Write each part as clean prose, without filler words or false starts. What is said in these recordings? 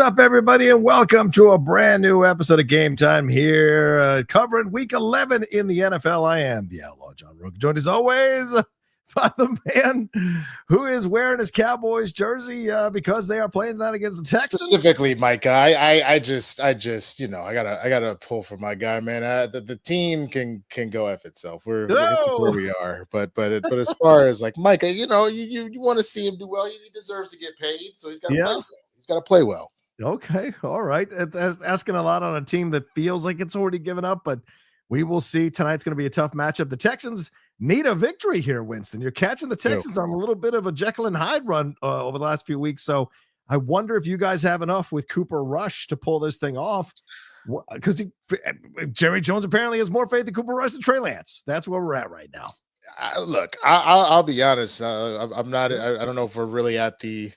up, everybody, and welcome to a brand new episode of Game Time here, covering Week 11 in the NFL. I am the Outlaw John Rocha, joined as always by the man who is wearing his Cowboys jersey because they are playing tonight against the Texans. Specifically, Micah, I just, I gotta pull for my guy, man. The team can go F itself. It's where we are, but as far as like Micah, you want to see him do well. He deserves to get paid, so he's got to play well. He's got to play well. Okay, all right. It's asking a lot on a team that feels like it's already given up, but we will see. Tonight's going to be a tough matchup. The Texans need a victory here, Winston. You're catching the Texans on a little bit of a Jekyll and Hyde run over the last few weeks, so I wonder if you guys have enough with Cooper Rush to pull this thing off, because Jerry Jones apparently has more faith in Cooper Rush than Trey Lance. That's where we're at right now. Look, I'll be honest. I'm not. I don't know if we're really at the.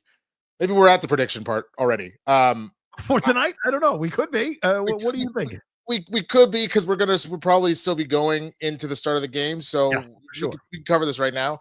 Maybe we're at the prediction part already. For tonight, I don't know. We could be. What do you think? We could be, because we'll probably still be going into the start of the game. So sure. we can cover this right now.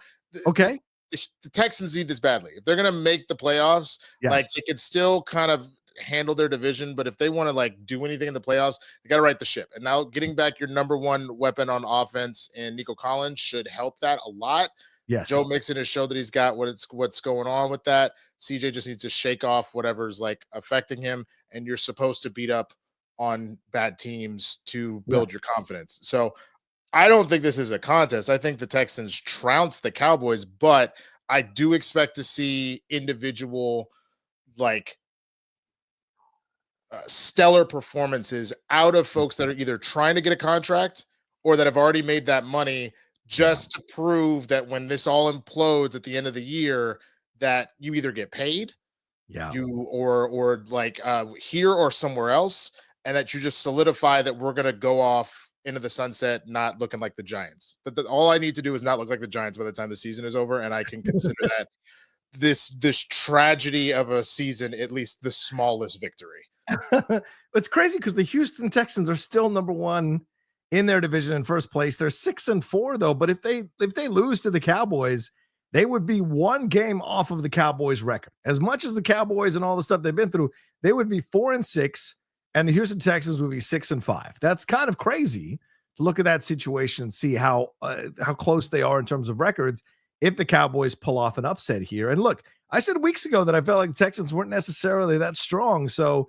Okay. The Texans need this badly. If they're going to make the playoffs, like they could still kind of handle their division. But if they want to like do anything in the playoffs, they got to right the ship. And now getting back your number one weapon on offense and Nico Collins should help that a lot. Yes. Joe Mixon has showed that he's got what's going on with that. CJ just needs to shake off whatever's like affecting him, and you're supposed to beat up on bad teams to build your confidence. So I don't think this is a contest. I think the Texans trounce the Cowboys, but I do expect to see individual like stellar performances out of folks that are either trying to get a contract or that have already made that money, just to prove that when this all implodes at the end of the year, that you either get paid, or like here or somewhere else, and that you just solidify that we're going to go off into the sunset, not looking like the Giants. But all I need to do is not look like the Giants by the time the season is over, and I can consider that this tragedy of a season at least the smallest victory. It's crazy because the Houston Texans are still number one in their division in first place. They're 6-4 though, but if they lose to the Cowboys, they would be one game off of the Cowboys record. As much as the Cowboys and all the stuff they've been through, they would be 4-6, and the Houston Texans would be 6-5. That's kind of crazy to look at that situation and see how close they are in terms of records if the Cowboys pull off an upset here. And look, I said weeks ago that I felt like the Texans weren't necessarily that strong, so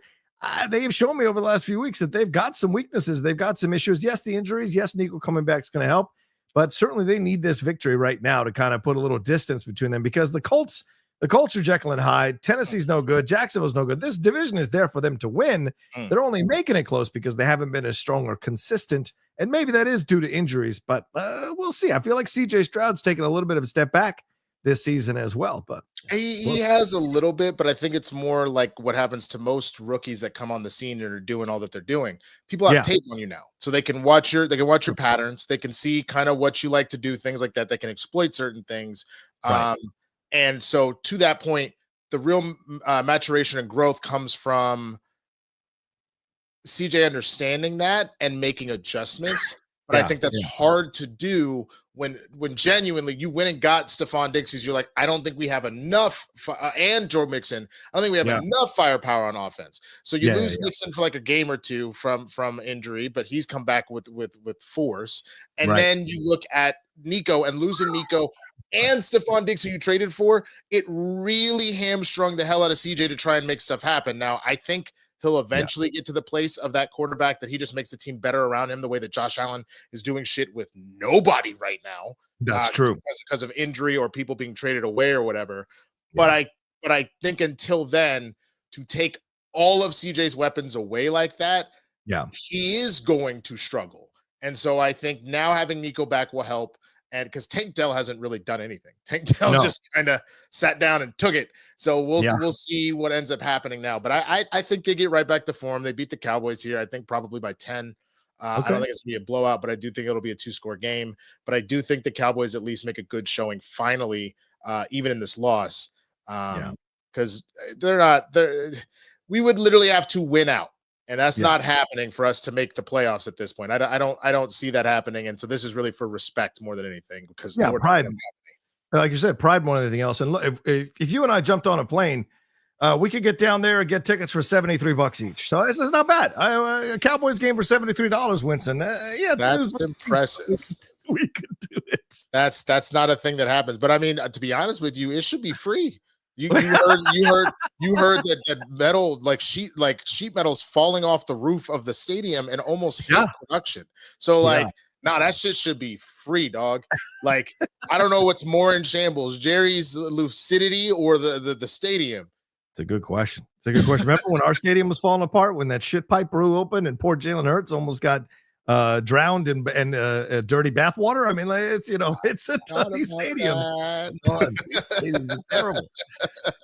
they have shown me over the last few weeks that they've got some weaknesses. They've got some issues. Yes, the injuries. Yes, Nico coming back is going to help. But certainly they need this victory right now to kind of put a little distance between them, because the Colts are Jekyll and Hyde. Tennessee's no good. Jacksonville's no good. This division is there for them to win. They're only making it close because they haven't been as strong or consistent. And maybe that is due to injuries. But we'll see. I feel like CJ Stroud's taking a little bit of a step back this season as well, but he has a little bit, but I think it's more like what happens to most rookies that come on the scene and are doing all that they're doing. People have tape on you now, so they can watch your patterns. They can see kind of what you like to do, things like that. They can exploit certain things. And so to that point, the real maturation and growth comes from CJ understanding that and making adjustments. But I think that's hard to do when genuinely you went and got Stephon Diggs. You're like, I don't think we have enough, and Joe Mixon. I don't think we have enough firepower on offense. So you lose Mixon for like a game or two from injury, but he's come back with force. And then you look at Nico, and losing Nico and Stephon Diggs, who you traded for, it really hamstrung the hell out of CJ to try and make stuff happen. Now, I think he'll eventually get to the place of that quarterback that he just makes the team better around him, the way that Josh Allen is doing shit with nobody right now. That's true. Because of injury or people being traded away or whatever. But I think until then, to take all of CJ's weapons away like that, he is going to struggle. And so I think now having Nico back will help. And because Tank Dell hasn't really done anything. Tank Dell just kind of sat down and took it. So we'll see what ends up happening now. But I think they get right back to form. They beat the Cowboys here, I think probably by 10. I don't think it's going to be a blowout, but I do think it'll be a 2-score game. But I do think the Cowboys at least make a good showing finally, even in this loss. Because we would literally have to win out. And that's not happening for us to make the playoffs at this point. I don't see that happening. And so this is really for respect more than anything, because pride. Like you said, pride more than anything else. And look, if you and I jumped on a plane We could get down there and get tickets for $73 each. So this is not bad. A Cowboys game for $73, Winston. Yeah, that's impressive. We could do it. That's not a thing that happens. But I mean, to be honest with you, it should be free. You heard that metal sheet metal's falling off the roof of the stadium and almost hit production. So nah, that shit should be free, dog. Like, I don't know what's more in shambles, Jerry's lucidity or the stadium. It's a good question. Remember when our stadium was falling apart, when that shit pipe blew open and poor Jalen Hurts almost got drowned in dirty bathwater? I mean, it's a ton of these stadiums. These stadiums are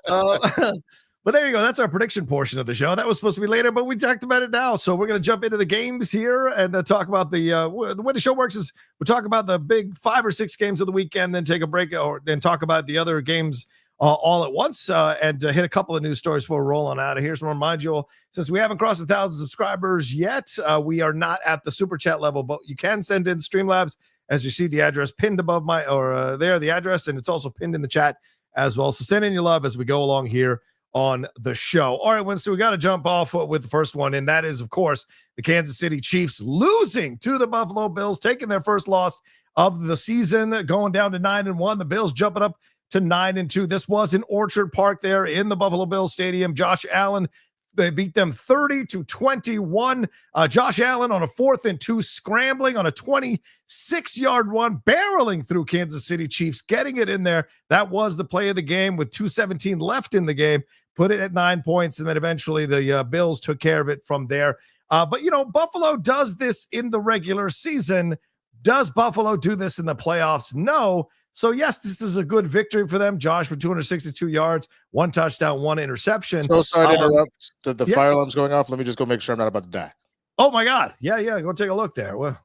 terrible. But there you go. That's our prediction portion of the show. That was supposed to be later, but we talked about it now. So we're going to jump into the games here and talk about the way the show works is we'll talk about the big 5 or 6 games of the weekend, then take a break or then talk about the other games all at once and hit a couple of news stories before rolling out of here. So I remind you all, since we haven't crossed 1,000 subscribers yet, we are not at the super chat level, but you can send in Streamlabs as you see the address pinned above the address, and it's also pinned in the chat as well. So send in your love as we go along here on the show. All right, Winston, we got to jump off with the first one, and that is, of course, the Kansas City Chiefs losing to the Buffalo Bills, taking their first loss of the season, going down to 9-1. The Bills jumping up to 9-2. This was in Orchard Park there in the Buffalo Bills Stadium. Josh Allen, they beat them 30-21. Josh Allen on a 4th and 2, scrambling on a 26-yard run, barreling through Kansas City Chiefs, getting it in there. That was the play of the game with 2:17 left in the game, put it at 9 points, and then eventually the Bills took care of it from there. But, Buffalo does this in the regular season. Does Buffalo do this in the playoffs? No. So, yes, this is a good victory for them. Josh with 262 yards, 1 touchdown, 1 interception. So sorry to interrupt. The fire alarm's going off. Let me just go make sure I'm not about to die. Oh, my God. Yeah. Go take a look there. Well,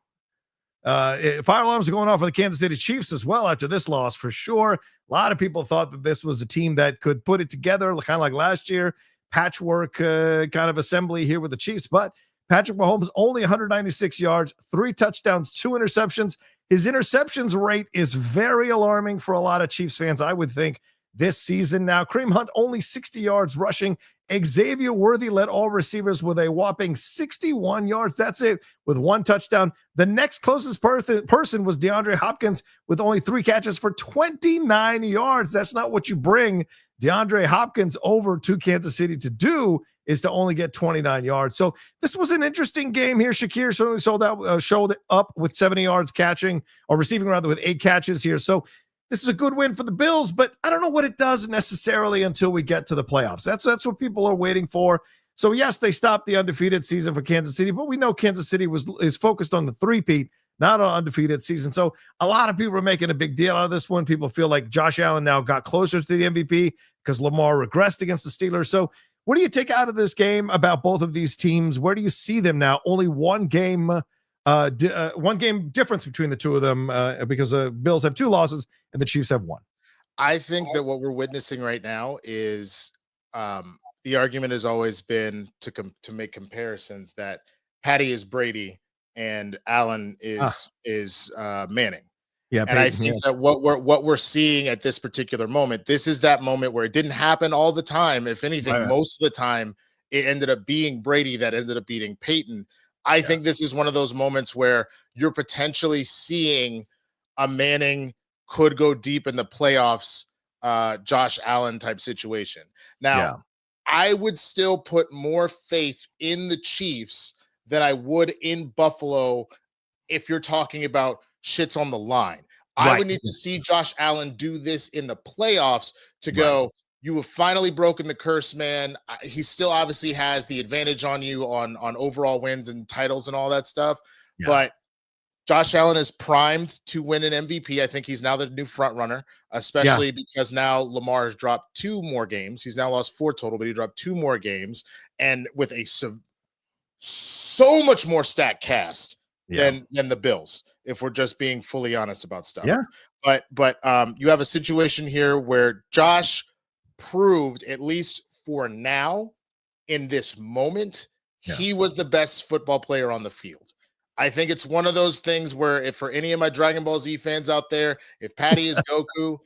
fire alarms are going off for the Kansas City Chiefs as well after this loss for sure. A lot of people thought that this was a team that could put it together, kind of like last year, patchwork kind of assembly here with the Chiefs. But Patrick Mahomes only 196 yards, 3 touchdowns, 2 interceptions. His interceptions rate is very alarming for a lot of Chiefs fans, I would think, this season. Now, Kareem Hunt only 60 yards rushing. Xavier Worthy led all receivers with a whopping 61 yards. That's it, with 1 touchdown. The next closest person was DeAndre Hopkins with only 3 catches for 29 yards. That's not what you bring DeAndre Hopkins over to Kansas City to do, is to only get 29 yards. So this was an interesting game here. Shakir certainly showed up with 70 yards receiving with 8 catches here. So this is a good win for the Bills, but I don't know what it does necessarily until we get to the playoffs. That's what people are waiting for. So yes, they stopped the undefeated season for Kansas City, but we know Kansas City is focused on the three-peat, not an undefeated season. So a lot of people are making a big deal out of this one. People feel like Josh Allen now got closer to the MVP because Lamar regressed against the Steelers. So what do you take out of this game about both of these teams? Where do you see them now? Only one game difference between the two of them because the Bills have 2 losses and the Chiefs have 1. I think that what we're witnessing right now is the argument has always been to make comparisons that Patty is Brady and Allen is Manning. Yeah, and I think that what we're seeing at this particular moment, this is that moment where it didn't happen all the time. If anything, most of the time, it ended up being Brady that ended up beating Peyton. I think this is one of those moments where you're potentially seeing a Manning could go deep in the playoffs, Josh Allen type situation. Now, I would still put more faith in the Chiefs than I would in Buffalo if you're talking about shit's on the line. I would need to see Josh Allen do this in the playoffs to go, you have finally broken the curse, man. He still obviously has the advantage on you on overall wins and titles and all that stuff. Yeah. But Josh Allen is primed to win an MVP. I think he's now the new front runner, especially because now Lamar has dropped 2 more games. He's now lost 4 total, but he dropped 2 more games. And with a so much more stacked cast than the Bills, if we're just being fully honest about stuff. Yeah. But you have a situation here where Josh proved, at least for now, in this moment, he was the best football player on the field. I think it's one of those things where, if for any of my Dragon Ball Z fans out there, if Patty is Goku,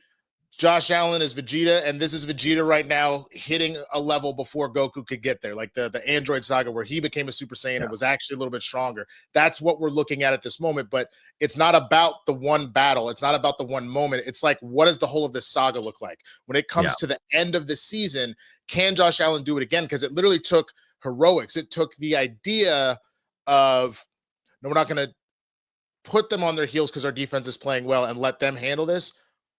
Josh Allen is Vegeta, and this is Vegeta right now hitting a level before Goku could get there, like the Android saga where he became a Super Saiyan and was actually a little bit stronger. That's what we're looking at this moment, but it's not about the one battle. It's not about the one moment. It's like, what does the whole of this saga look like? When it comes to the end of the season, can Josh Allen do it again? Because it literally took heroics. It took the idea of, no, we're not going to put them on their heels because our defense is playing well and let them handle this.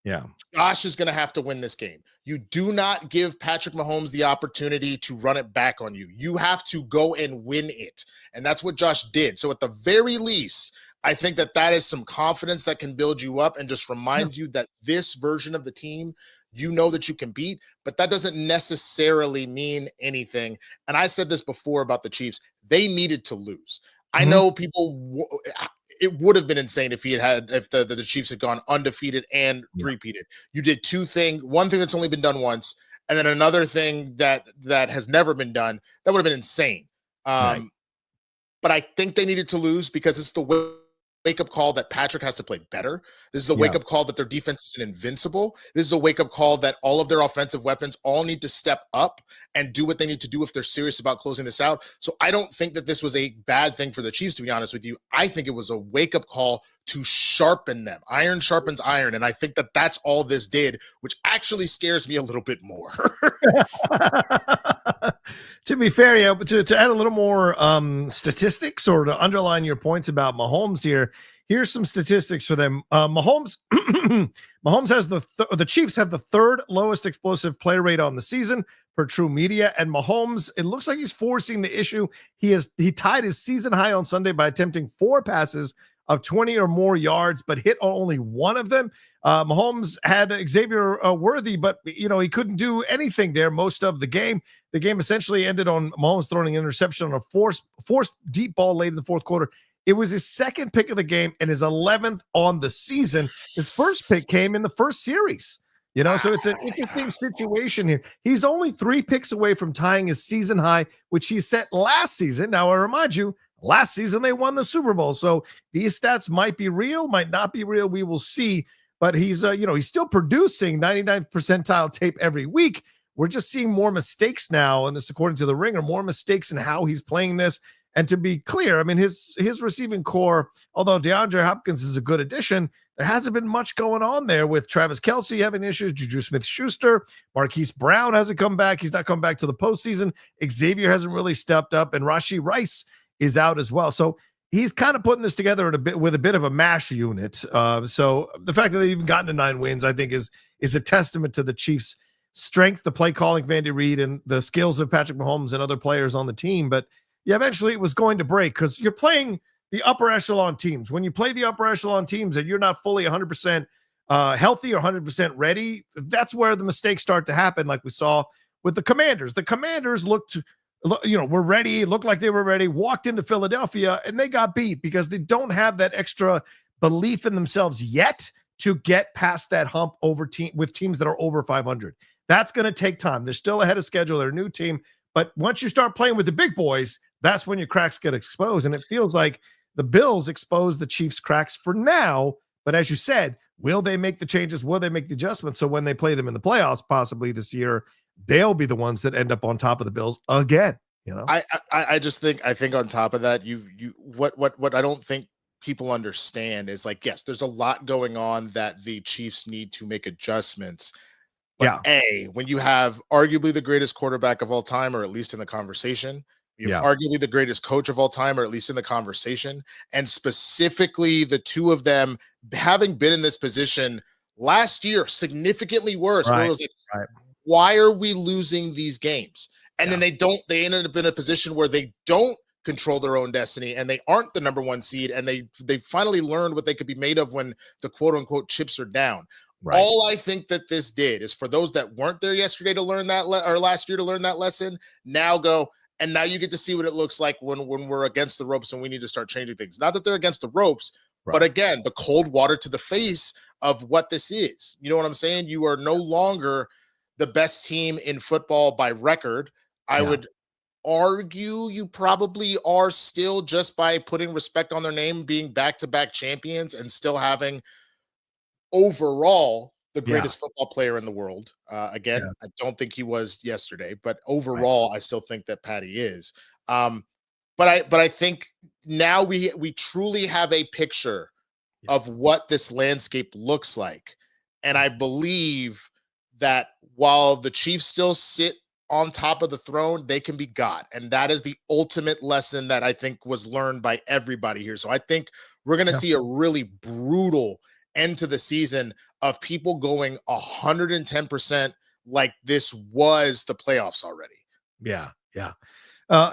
Yeah. Josh is going to have to win this game. You do not give Patrick Mahomes the opportunity to run it back on you. You have to go and win it. And that's what Josh did. So at the very least, I think that is some confidence that can build you up and just remind you that this version of the team, you know that you can beat, but that doesn't necessarily mean anything. And I said this before about the Chiefs. They needed to lose. I know people, it would have been insane if the Chiefs had gone undefeated and three-peated. You did one thing that's only been done once, and then another thing that has never been done. That would have been insane. But I think they needed to lose because it's the wake-up call that Patrick has to play better. This is a wake-up call that their defense is invincible. This is a wake-up call that all of their offensive weapons all need to step up and do what they need to do if they're serious about closing this out. So I don't think that this was a bad thing for the Chiefs, to be honest with you. I think it was a wake-up call to sharpen them. Iron sharpens iron, and I think that that's all this did, which actually scares me a little bit more. To be fair, to add a little more statistics or to underline your points about Mahomes here, here's some statistics for them. Mahomes has the Chiefs have the third lowest explosive play rate on the season per True Media, and Mahomes, it looks like he's forcing the issue. He tied his season high on Sunday by attempting 4 passes of 20 or more yards, but hit only one of them. Mahomes had Xavier Worthy, but he couldn't do anything there most of the game. The game essentially ended on Mahomes throwing an interception on a forced deep ball late in the fourth quarter. It was his second pick of the game and his 11th on the season. His first pick came in the first series. So it's an interesting situation here. He's only 3 picks away from tying his season high, which he set last season. Now, I remind you, last season they won the Super Bowl. So these stats might be real, might not be real. We will see. But he's still producing 99th percentile tape every week. We're just seeing more mistakes now, and this, according to the Ringer, more mistakes in how he's playing this. And to be clear, I mean, his receiving core, although DeAndre Hopkins is a good addition, there hasn't been much going on there with Travis Kelce having issues, Juju Smith-Schuster, Marquise Brown hasn't come back. He's not come back to the postseason. Xavier hasn't really stepped up, and Rashee Rice is out as well. So he's kind of putting this together with a bit of a mash unit. So the fact that they've even gotten to 9 wins, I think, is a testament to the Chiefs' strength, the play calling, Vandy Reed, and the skills of Patrick Mahomes and other players on the team. But yeah, eventually it was going to break because you're playing the upper echelon teams. When you play the upper echelon teams and you're not fully 100% healthy or 100% ready, that's where the mistakes start to happen, like we saw with the Commanders. The Commanders were ready, looked like they were ready, walked into Philadelphia, and they got beat because they don't have that extra belief in themselves yet to get past that hump with teams that are over 500. That's going to take time. They're still ahead of schedule. They're a new team. But once you start playing with the big boys, that's when your cracks get exposed. And it feels like the Bills exposed the Chiefs' cracks for now. But as you said, will they make the changes? Will they make the adjustments? So when they play them in the playoffs, possibly this year, they'll be the ones that end up on top of the Bills again. I think on top of that, what I don't think people understand is, like, yes, there's a lot going on that the Chiefs need to make adjustments. But when you have arguably the greatest quarterback of all time, or at least in the conversation, you have arguably the greatest coach of all time, or at least in the conversation, and specifically the two of them having been in this position last year, significantly worse. Where it was like, why are we losing these games? And then they ended up in a position where they don't control their own destiny and they aren't the number 1 seed. And they finally learned what they could be made of when the quote unquote chips are down. Right. All I think that this did is, for those that weren't there yesterday to learn that, or last year to learn that lesson, now you get to see what it looks like when we're against the ropes and we need to start changing things. Not that they're against the ropes, but again, the cold water to the face of what this is. You know what I'm saying? You are no longer the best team in football by record. I would argue you probably are still, just by putting respect on their name, being back-to-back champions and still having overall the greatest football player in the world. Again, I don't think he was yesterday, but overall, I still think that Patty is. But I think now we truly have a picture of what this landscape looks like. And I believe that while the Chiefs still sit on top of the throne, they can be God. And that is the ultimate lesson that I think was learned by everybody here. So I think we're going to see a really brutal end to the season of people going 110% like this was the playoffs already. Yeah.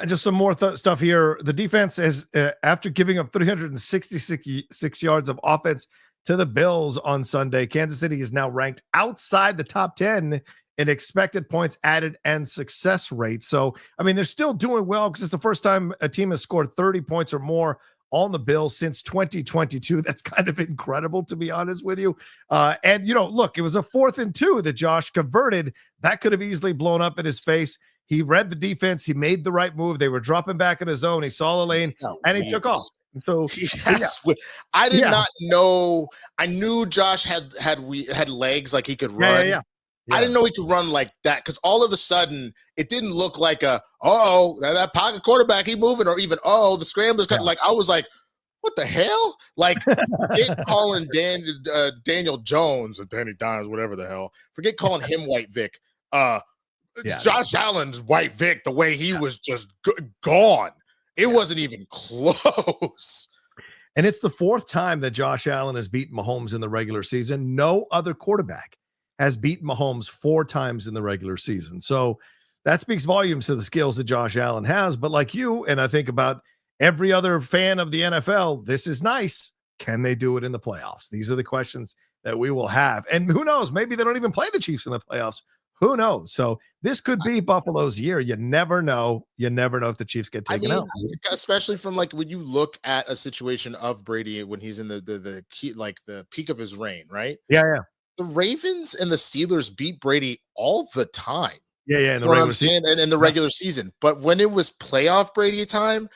Just some more stuff here. The defense is after giving up 366 yards of offense to the Bills on Sunday, Kansas City is now ranked outside the top 10 in expected points added and success rate. So, I mean, they're still doing well because it's the first time a team has scored 30 points or more on the Bills since 2022. That's kind of incredible, to be honest with you. And, look, it was a 4th and 2 that Josh converted. That could have easily blown up in his face. He read the defense. He made the right move. They were dropping back in his zone. He saw the lane, and he took off. And so I did not know. I knew Josh had legs, like he could run. Yeah. I didn't know he could run like that, because all of a sudden it didn't look like that pocket quarterback, he moving, or even the scrambler's cut. Like I was like, what the hell? Like forget calling Daniel Jones or Danny Dimes, whatever the hell. Forget calling him White Vic. Josh Allen's White Vic, the way he was just gone. It wasn't even close. And it's the 4th time that Josh Allen has beaten Mahomes in the regular season. No other quarterback has beaten Mahomes 4 times in the regular season. So that speaks volumes to the skills that Josh Allen has. But like you, and I think about every other fan of the NFL, this is nice. Can they do it in the playoffs? These are the questions that we will have. And who knows? Maybe they don't even play the Chiefs in the playoffs. Who knows? So this could be Buffalo's year. You never know. You never know if the Chiefs get taken out. Especially from like when you look at a situation of Brady when he's in the key, like the peak of his reign, right? Yeah. The Ravens and the Steelers beat Brady all the time. Yeah. In the regular season. But when it was playoff Brady time,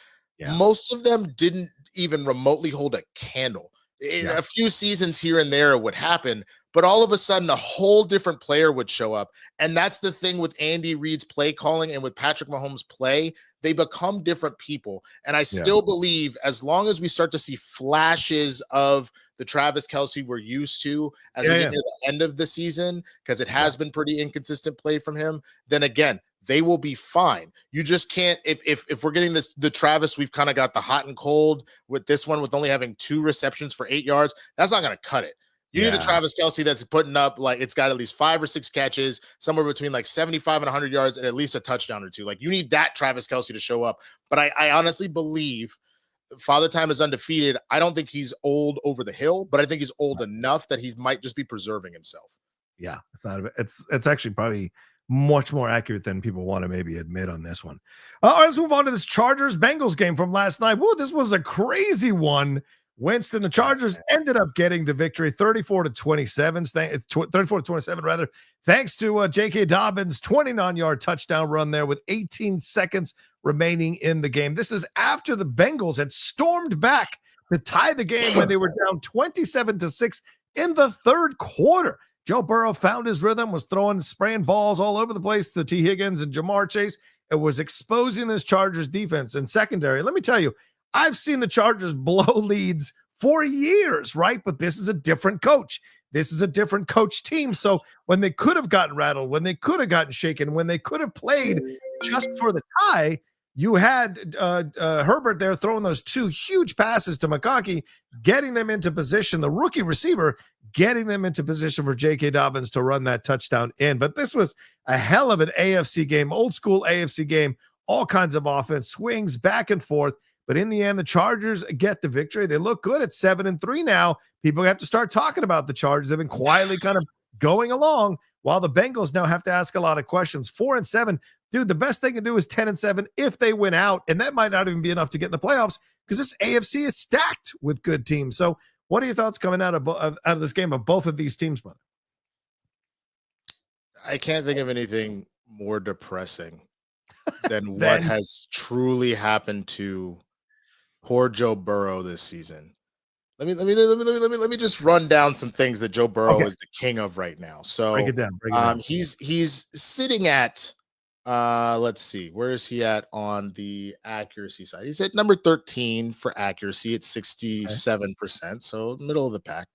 most of them didn't even remotely hold a candle. In a few seasons here and there, it would happen, but all of a sudden a whole different player would show up. And that's the thing with Andy Reid's play calling and with Patrick Mahomes' play, they become different people. And I still believe as long as we start to see flashes of the Travis Kelce we're used to as we get near the end of the season, because it has been pretty inconsistent play from him, then again, they will be fine. You just can't, if we're getting the Travis, we've kind of got the hot and cold with this one with only having 2 receptions for 8 yards. That's not going to cut it. You need the Travis Kelce that's putting up, like, it's got at least 5 or 6 catches, somewhere between like 75 and 100 yards, and at least a touchdown or 2. Like, you need that Travis Kelce to show up. But I honestly believe Father Time is undefeated. I don't think he's old over the hill, but I think he's old enough that he might just be preserving himself. Yeah, it's actually probably much more accurate than people want to maybe admit on this one. All right, let's move on to this Chargers-Bengals game from last night. Woo, this was a crazy one. Winston, the Chargers ended up getting the victory 34-27, 34-27 rather, thanks to J.K. Dobbins' 29-yard touchdown run there with 18 seconds remaining in the game. This is after the Bengals had stormed back to tie the game when they were down 27-6 in the third quarter. Joe Burrow found his rhythm, was spraying balls all over the place to T. Higgins and Jamar Chase. It was exposing this Chargers defense and secondary. Let me tell you, I've seen the Chargers blow leads for years, right? But this is a different coach. This is a different coach team. So when they could have gotten rattled, when they could have gotten shaken, when they could have played just for the tie, you had Herbert there throwing those 2 huge passes to McConkey, getting them into position, the rookie receiver, getting them into position for J.K. Dobbins to run that touchdown in. But this was a hell of an AFC game, old school AFC game, all kinds of offense, swings back and forth. But in the end, the Chargers get the victory. They look good at 7-3 now. People have to start talking about the Chargers. They've been quietly kind of going along, while the Bengals now have to ask a lot of questions. 4-7. Dude, the best they can do is 10-7 if they win out. And that might not even be enough to get in the playoffs because this AFC is stacked with good teams. So what are your thoughts coming out of this game of both of these teams, brother? I can't think of anything more depressing than what has truly happened to poor Joe Burrow this season. Let me just run down some things that Joe Burrow is the king of right now. So break it down. He's sitting at let's see, where is he at on the accuracy side? He's at number 13 for accuracy at 67%, so middle of the pack.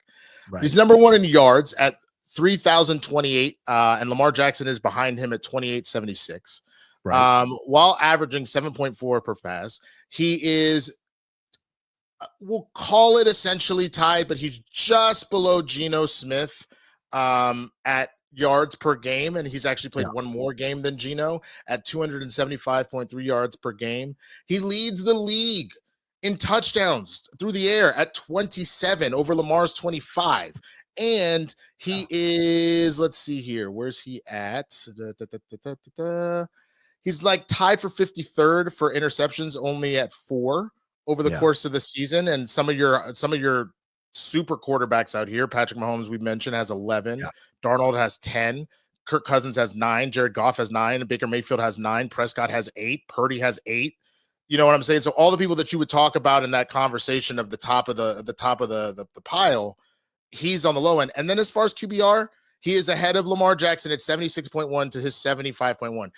Right. He's number 1 in yards at 3,028, and Lamar Jackson is behind him at 2,876. Right. While averaging 7.4 per pass, he is, we'll call it essentially tied, but he's just below Geno Smith at yards per game, and he's actually played one more game than Geno at 275.3 yards per game. He leads the league in touchdowns through the air at 27 over Lamar's 25. And he is, let's see here, where's he at? He's like tied for 53rd for interceptions, only at 4 over the course of the season. And some of your super quarterbacks out here, Patrick Mahomes, we mentioned, has 11. Darnold has 10. Kirk Cousins has 9. Jared Goff has 9. And Baker Mayfield has 9. Prescott has 8. Purdy has 8. You know what I'm saying? So all the people that you would talk about in that conversation of the top of the pile, he's on the low end. And then as far as QBR, he is ahead of Lamar Jackson at 76.1 to his 75.1.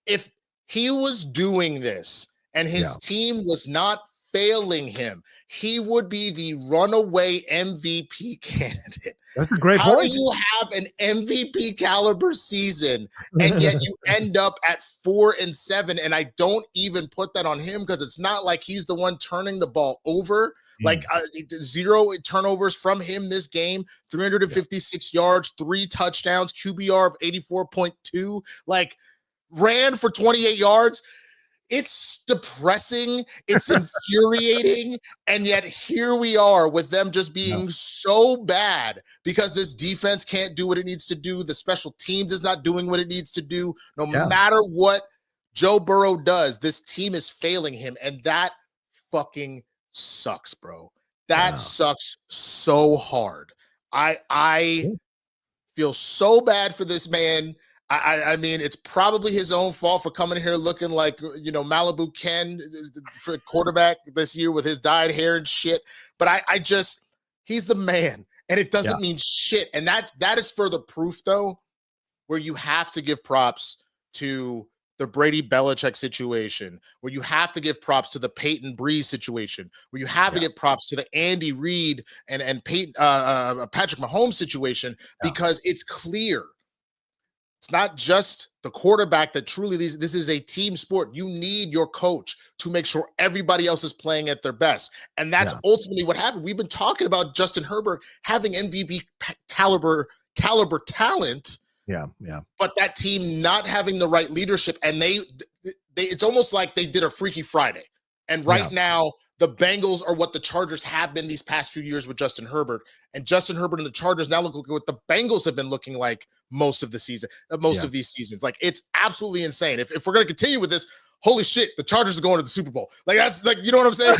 If he was doing this and his team was not failing him, he would be the runaway MVP candidate. That's a great point. How do you have an MVP caliber season and yet you end up at 4-7? And I don't even put that on him because it's not like he's the one turning the ball over. Like 0 turnovers from him this game, 356 yards, 3 touchdowns, QBR of 84.2, like ran for 28 yards. It's depressing. It's infuriating. And yet here we are with them just being so bad because this defense can't do what it needs to do. The special teams is not doing what it needs to do. No matter what Joe Burrow does, this team is failing him. And that fucking sucks, bro. That sucks so hard. I feel so bad for this man. I mean, it's probably his own fault for coming here looking like, Malibu Ken for quarterback this year with his dyed hair and shit. But he's the man, and it doesn't mean shit. And that is further proof, though, where you have to give props to the Brady Belichick situation, where you have to give props to the Peyton Breeze situation, where you have to give props to the Andy Reid and Peyton, Patrick Mahomes situation, because it's clear. It's not just the quarterback that truly this is a team sport. You need your coach to make sure everybody else is playing at their best. And that's ultimately what happened. We've been talking about Justin Herbert having MVP caliber talent. But that team not having the right leadership, and they it's almost like they did a Freaky Friday. And right now, the Bengals are what the Chargers have been these past few years with Justin Herbert. And Justin Herbert and the Chargers now look like what the Bengals have been looking like most of the season, most of these seasons. Like, it's absolutely insane. If we're going to continue with this, holy shit, the Chargers are going to the Super Bowl. Like, that's like, you know what I'm saying?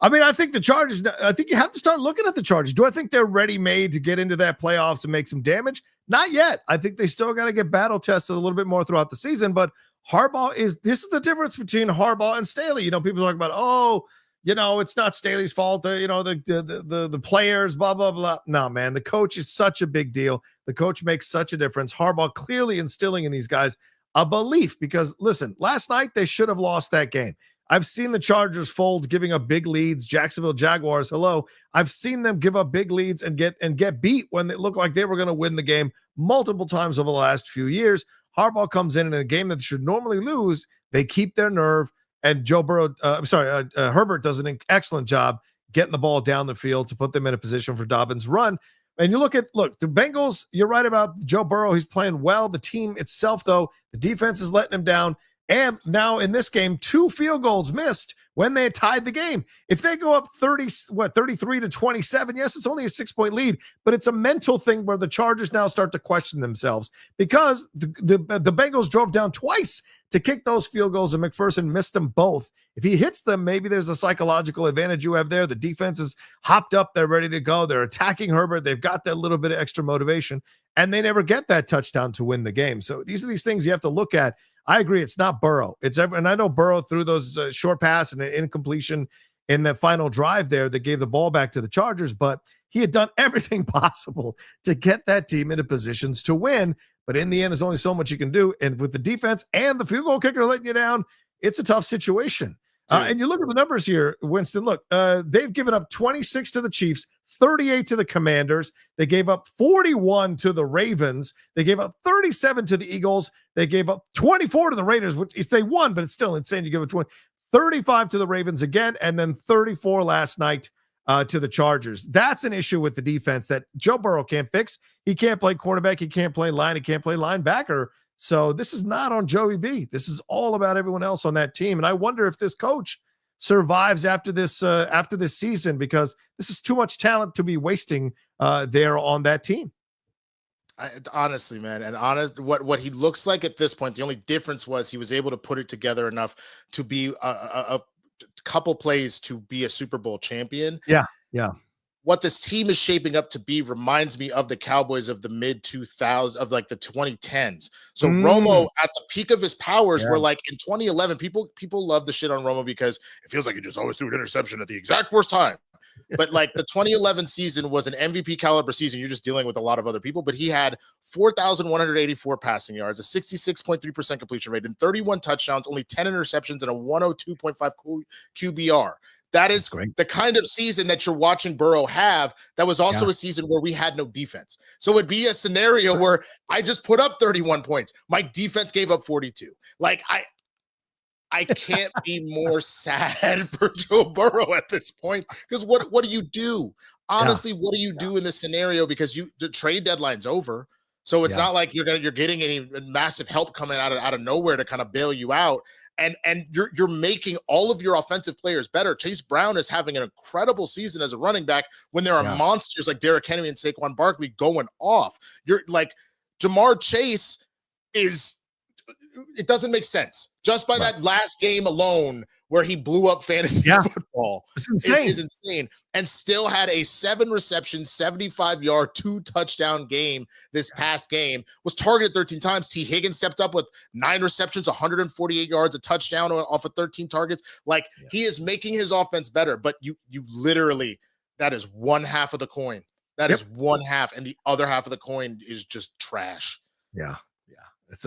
I mean, I think you have to start looking at the Chargers. Do I think they're ready-made to get into that playoffs and make some damage? Not yet. I think they still got to get battle tested a little bit more throughout the season, but this is the difference between Harbaugh and Staley. People talk about, it's not Staley's fault. The players, blah, blah, blah. No, man, the coach is such a big deal. The coach makes such a difference. Harbaugh clearly instilling in these guys a belief because, listen, last night they should have lost that game. I've seen the Chargers fold, giving up big leads. Jacksonville Jaguars, hello. I've seen them give up big leads and get beat when it looked like they were going to win the game multiple times over the last few years. Harbaugh comes in a game that they should normally lose. They keep their nerve, and Herbert does an excellent job getting the ball down the field to put them in a position for Dobbins' run. And you look, the Bengals, you're right about Joe Burrow. He's playing well. The team itself, though, the defense is letting him down. And now in this game, 2 field goals missed when they had tied the game. If they go up 33-27, yes, it's only a 6-point lead, but it's a mental thing where the Chargers now start to question themselves because the Bengals drove down twice to kick those field goals, and McPherson missed them both. If he hits them, maybe there's a psychological advantage you have there. The defense is hopped up. They're ready to go. They're attacking Herbert. They've got that little bit of extra motivation, and they never get that touchdown to win the game. So these are these things you have to look at. I agree. It's not Burrow. And I know Burrow threw those short pass and an incompletion in the final drive there that gave the ball back to the Chargers, but he had done everything possible to get that team into positions to win. But in the end, there's only so much you can do. And with the defense and the field goal kicker letting you down, it's a tough situation. And you look at the numbers here, Winston. Look, they've given up 26 to the Chiefs, 38 to the Commanders. They gave up 41 to the Ravens. They gave up 37 to the Eagles. They gave up 24 to the Raiders, which is they won, but it's still insane. You give it 20, 35 to the Ravens again, and then 34 last night to the Chargers. That's an issue with the defense that Joe Burrow can't fix. He can't play quarterback. He can't play line. He can't play linebacker. So this is not on Joey B. This is all about everyone else on that team. And I wonder if this coach survives after this season, because this is too much talent to be wasting there on that team. Honestly, man, and what he looks like at this point, the only difference was he was able to put it together enough to be a couple plays to be a Super Bowl champion. Yeah. What this team is shaping up to be reminds me of the Cowboys of the mid 2000s, of like the 2010s. So Romo at the peak of his powers were like in 2011. People love the shit on Romo because it feels like he just always threw an interception at the exact worst time. But like the 2011 season was an MVP caliber season. You're just dealing with a lot of other people, but he had 4,184 passing yards, a 66.3% completion rate, and 31 touchdowns, only 10 interceptions, and a 102.5 QBR. That is the kind of season that you're watching Burrow have. That was also a season where we had no defense. So it'd be a scenario where I just put up 31 points. My defense gave up 42. Like I can't be more sad for Joe Burrow at this point, because what do you do? Honestly, what do you do in this scenario? Because the trade deadline's over. So it's not like you're getting any massive help coming out of nowhere to kind of bail you out. And you're making all of your offensive players better. Chase Brown is having an incredible season as a running back when there are monsters like Derrick Henry and Saquon Barkley going off. You're like Jamar Chase it doesn't make sense. Just by that last game alone where he blew up fantasy football is insane. And still had a 7 reception, 75-yard, 2-touchdown game this past game. Was targeted 13 times. T. Higgins stepped up with 9 receptions, 148 yards, a touchdown off of 13 targets. Like he is making his offense better, but you literally, that is one half of the coin. That is one half, and the other half of the coin is just trash. Yeah.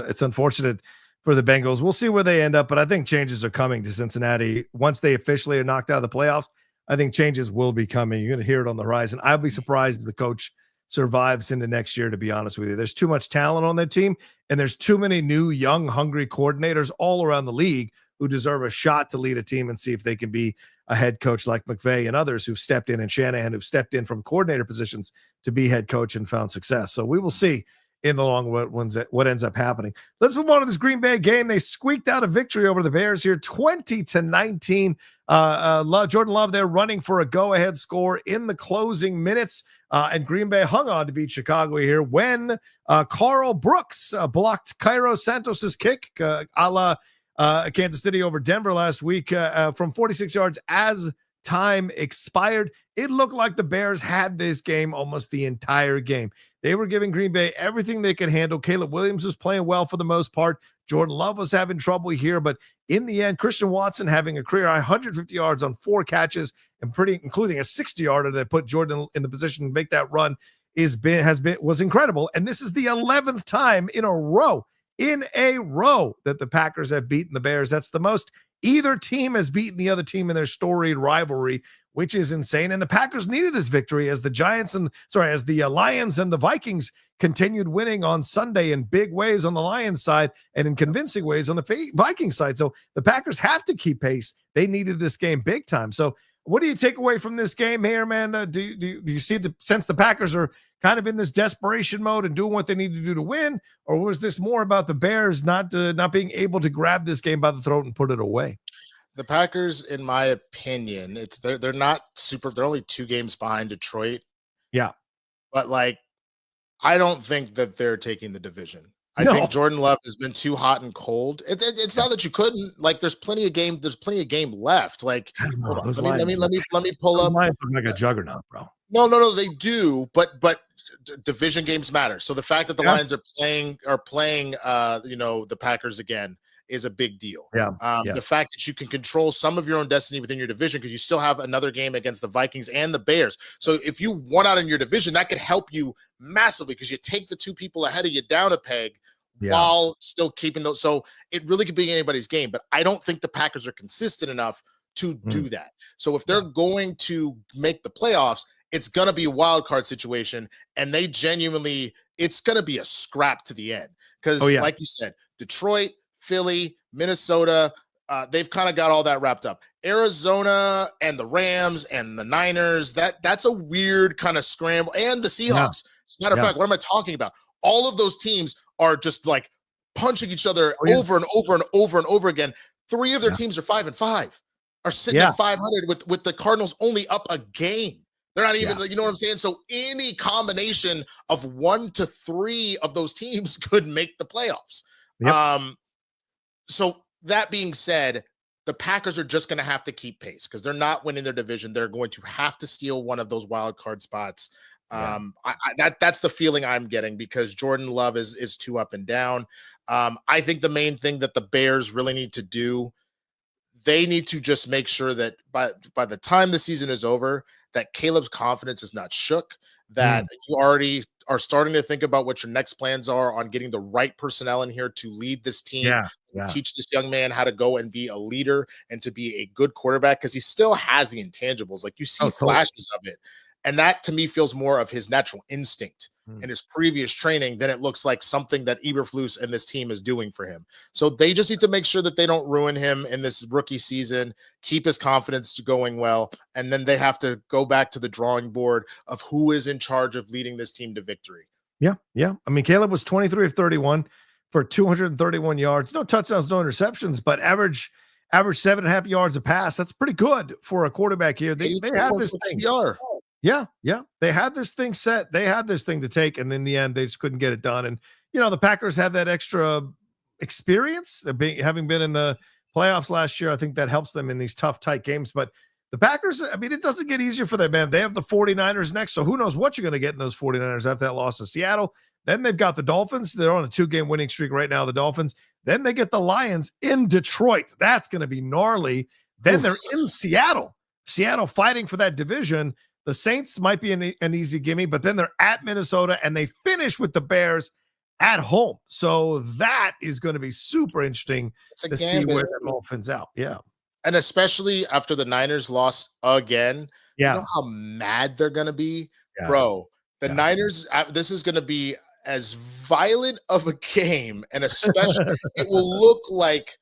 It's unfortunate for the Bengals. We'll see where they end up, but I think changes are coming to Cincinnati. Once they officially are knocked out of the playoffs, I think changes will be coming. You're going to hear it on the horizon. I'll be surprised if the coach survives into next year, to be honest with you. There's too much talent on that team, and there's too many new, young, hungry coordinators all around the league who deserve a shot to lead a team and see if they can be a head coach like McVay and others who've stepped in, and Shanahan who've stepped in from coordinator positions to be head coach and found success. So we will see in the long what ends up happening. Let's move on to this Green Bay game. They squeaked out a victory over the Bears here, 20-19. Jordan Love there running for a go-ahead score in the closing minutes, and Green Bay hung on to beat Chicago here when Carl Brooks blocked Cairo Santos's kick a la Kansas City over Denver last week from 46 yards as time expired. It looked like the Bears had this game almost the entire game. They were giving Green Bay everything they could handle. Caleb Williams was playing well for the most part. Jordan Love was having trouble here, but in the end, Christian Watson having a career 150 yards on 4 catches, and including a 60-yarder that put Jordan in the position to make that run was incredible. And this is the 11th time in a row that the Packers have beaten the Bears. That's the most either team has beaten the other team in their storied rivalry, which is insane. And the Packers needed this victory as the Lions and the Vikings continued winning on Sunday in big ways on the Lions side and in convincing ways on the Vikings side. So the Packers have to keep pace. They needed this game big time. So what do you take away from this game here, man? Do you see since the Packers are kind of in this desperation mode and doing what they need to do to win, or was this more about the Bears not being able to grab this game by the throat and put it away? The Packers, in my opinion, they're not super. They're only 2 games behind Detroit. Yeah, but like, I don't think that they're taking the division. I think Jordan Love has been too hot and cold. It's not that you couldn't. Like, there's plenty of game. There's plenty of game left. Like, hold on. Let me pull up. Lions look like a juggernaut, bro. No, they do. But division games matter. So the fact that the Lions are playing, the Packers again, is a big deal. Yeah. The fact that you can control some of your own destiny within your division, because you still have another game against the Vikings and the Bears. So if you won out in your division, that could help you massively, because you take the two people ahead of you down a peg while still keeping those. So it really could be anybody's game, but I don't think the Packers are consistent enough to do that. So if they're going to make the playoffs, it's going to be a wild card situation, and they genuinely, it's going to be a scrap to the end. Because like you said, Detroit, Philly, Minnesota, they've kind of got all that wrapped up. Arizona and the Rams and the Niners, that's a weird kind of scramble. And the Seahawks. As a matter of fact, what am I talking about? All of those teams are just like punching each other over and over and over and over again. 3 of their teams are 5-5, are sitting at 500 with the Cardinals only up a game. They're not even, you know what I'm saying? So any combination of 1 to 3 of those teams could make the playoffs. So that being said, the Packers are just going to have to keep pace, because they're not winning their division. They're going to have to steal one of those wild card spots. That's the feeling I'm getting, because Jordan Love is too up and down. I think the main thing that the Bears really need to do, they need to just make sure that by the time the season is over, that Caleb's confidence is not shook, that you already are starting to think about what your next plans are on getting the right personnel in here to lead this team, teach this young man how to go and be a leader and to be a good quarterback, because he still has the intangibles. Like, you see flashes of it. And that, to me, feels more of his natural instinct and his previous training than it looks like something that Eberflus and this team is doing for him. So they just need to make sure that they don't ruin him in this rookie season, keep his confidence going well, and then they have to go back to the drawing board of who is in charge of leading this team to victory. Yeah. I mean, Caleb was 23 of 31 for 231 yards, no touchdowns, no interceptions, but average 7.5 yards a pass. That's pretty good for a quarterback here. They have this thing. Yeah. They had this thing set. They had this thing to take, and in the end, they just couldn't get it done. And, the Packers have that extra experience of having been in the playoffs last year. I think that helps them in these tough, tight games. But the Packers, I mean, it doesn't get easier for them, man. They have the 49ers next, so who knows what you're going to get in those 49ers after that loss to Seattle. Then they've got the Dolphins. They're on a 2-game winning streak right now, the Dolphins. Then they get the Lions in Detroit. That's going to be gnarly. Then they're in Seattle fighting for that division. The Saints might be an easy gimme, but then they're at Minnesota, and they finish with the Bears at home. So that is going to be super interesting to see where that Dolphins out. Yeah. And especially after the Niners lost again, you know how mad they're going to be? Yeah. Bro, the Niners, this is going to be as violent of a game, and especially it will look like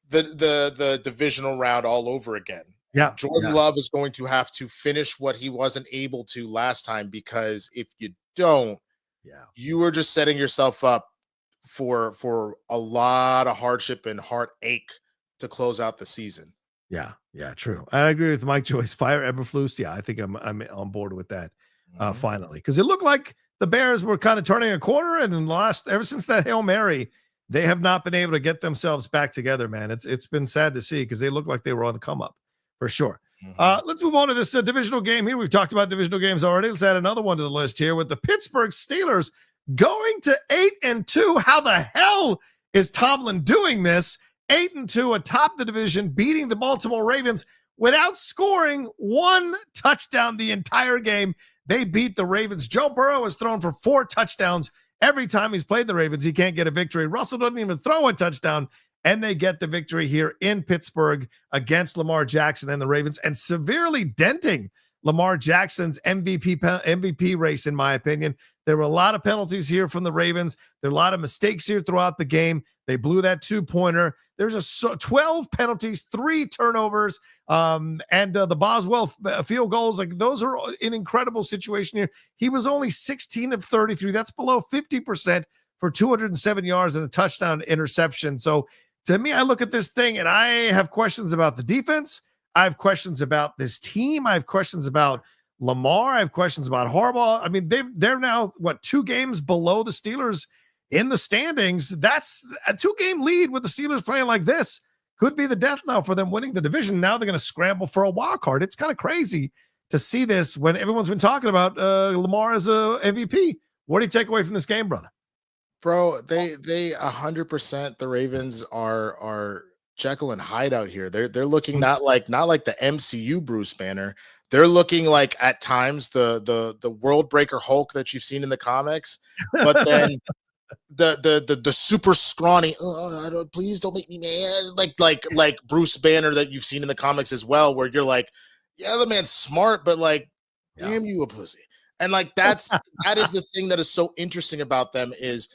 the divisional round all over again. Yeah, Jordan Love is going to have to finish what he wasn't able to last time, because if you don't, you are just setting yourself up for a lot of hardship and heartache to close out the season. Yeah, true. I agree with Mike Joyce. Fire Eberflus. Yeah, I think I'm on board with that finally, because it looked like the Bears were kind of turning a corner, and then ever since that Hail Mary, they have not been able to get themselves back together, man. It's been sad to see, because they look like they were on the come up. For sure. Let's move on to this divisional game here. We've talked about divisional games already. Let's add another one to the list here with the Pittsburgh Steelers going to 8-2. How the hell is Tomlin doing this? 8-2 atop the division, beating the Baltimore Ravens without scoring one touchdown the entire game. They beat the Ravens. Joe Burrow has thrown for 4 touchdowns every time he's played the Ravens. He can't get a victory. Russell doesn't even throw a touchdown. And they get the victory here in Pittsburgh against Lamar Jackson and the Ravens, and severely denting Lamar Jackson's MVP race, in my opinion. There were a lot of penalties here from the Ravens. There are a lot of mistakes here throughout the game. They blew that 2-pointer. There's 12 penalties, 3 turnovers, and the Boswell field goals. Like, those are an incredible situation here. He was only 16 of 33. That's below 50% for 207 yards and a touchdown interception. So, to me, I look at this thing and I have questions about the defense. I have questions about this team. I have questions about Lamar. I have questions about Harbaugh. I mean, they're now, 2 games below the Steelers in the standings. That's a 2-game lead with the Steelers playing like this. Could be the death knell for them winning the division. Now they're going to scramble for a wild card. It's kind of crazy to see this when everyone's been talking about Lamar as a MVP. What do you take away from this game, brother? Bro, they 100% the Ravens are Jekyll and Hyde out here. They're looking not like the MCU Bruce Banner. They're looking like at times the world breaker Hulk that you've seen in the comics, but then the super scrawny, please don't make me mad, like Bruce Banner that you've seen in the comics as well, where you're like, yeah, the man's smart, but like, damn you a pussy. And like that is the thing that is so interesting about them is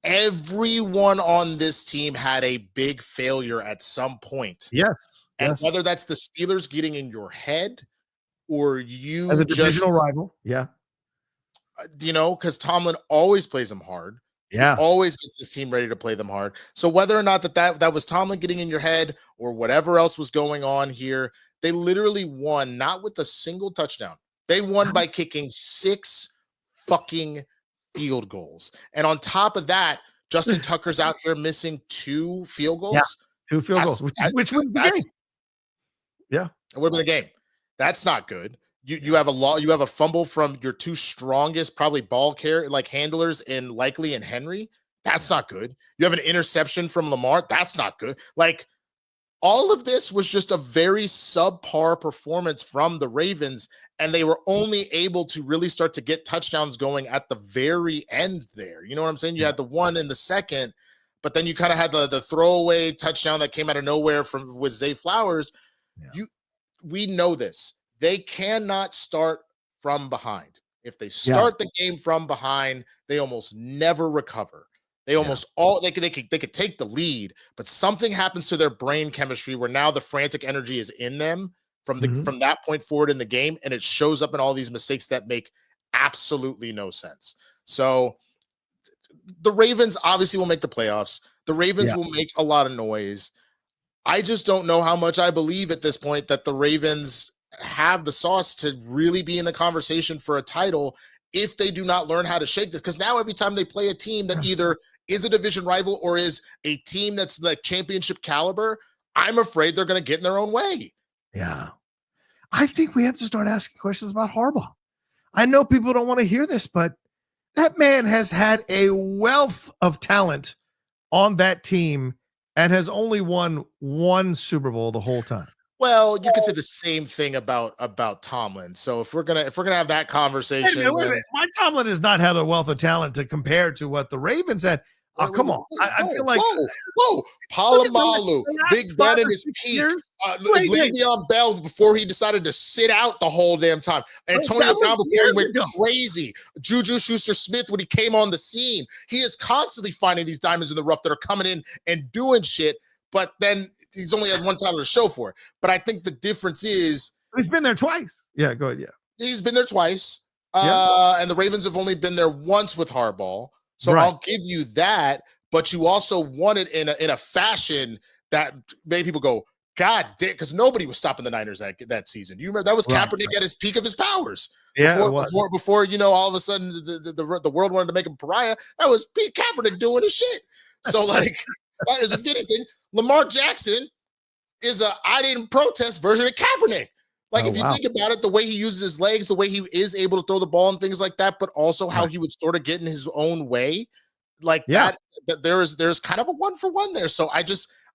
everyone on this team had a big failure at some point. Yes. And whether that's the Steelers getting in your head or you as a divisional rival. Yeah. Because Tomlin always plays them hard. Yeah. He always gets this team ready to play them hard. So whether or not that was Tomlin getting in your head or whatever else was going on here, they literally won not with a single touchdown. They won by kicking 6 fucking field goals. And on top of that, Justin Tucker's out here missing 2 field goals. Yeah, 2 field goals, which would be the game. Yeah. It would have been the game. That's not good. You have a fumble from your 2 strongest, probably ball handlers in Likely and Henry. That's not good. You have an interception from Lamar. That's not good. Like, all of this was just a very subpar performance from the Ravens, and they were only able to really start to get touchdowns going at the very end there. You know what I'm saying? You had the one in the second, but then you kind of had the throwaway touchdown that came out of nowhere with Zay Flowers. Yeah. We know this. They cannot start from behind. If they start the game from behind, they almost never recover. They almost they could take the lead, but something happens to their brain chemistry where now the frantic energy is in them from that point forward in the game, and it shows up in all these mistakes that make absolutely no sense. So the Ravens obviously will make the playoffs. The Ravens will make a lot of noise. I just don't know how much I believe at this point that the Ravens have the sauce to really be in the conversation for a title if they do not learn how to shake this. Because now every time they play a team that either is a division rival or is a team that's like championship caliber, I'm afraid they're going to get in their own way. Yeah. I think we have to start asking questions about Harbaugh. I know people don't want to hear this, but that man has had a wealth of talent on that team and has only won 1 Super Bowl the whole time. Well, you could say the same thing about Tomlin. So if we're gonna have that conversation, wait a minute. Mike Tomlin has not had a wealth of talent to compare to what the Ravens had. Oh, come on. I feel like Palomalu, Big Ben in his peak. Le'Veon Bell before he decided to sit out the whole damn time. Antonio Brown before he went crazy. Juju Schuster-Smith when he came on the scene. He is constantly finding these diamonds in the rough that are coming in and doing shit, but then he's only had 1 title to show for it. But I think the difference is he's been there twice. Yeah, go ahead. Yeah. He's been there twice. And the Ravens have only been there once with Harbaugh. So I'll give you that, but you also won it in a fashion that made people go, God damn, because nobody was stopping the Niners that season. You remember that was Kaepernick at his peak of his powers. Yeah, before all of a sudden the world wanted to make him a pariah. That was Pete Kaepernick doing his shit. So like, that is, if anything, Lamar Jackson is I didn't protest version of Kaepernick. Like, if you think about it, the way he uses his legs, the way he is able to throw the ball and things like that, but also how he would sort of get in his own way, like that there's kind of a 1-for-1 there. So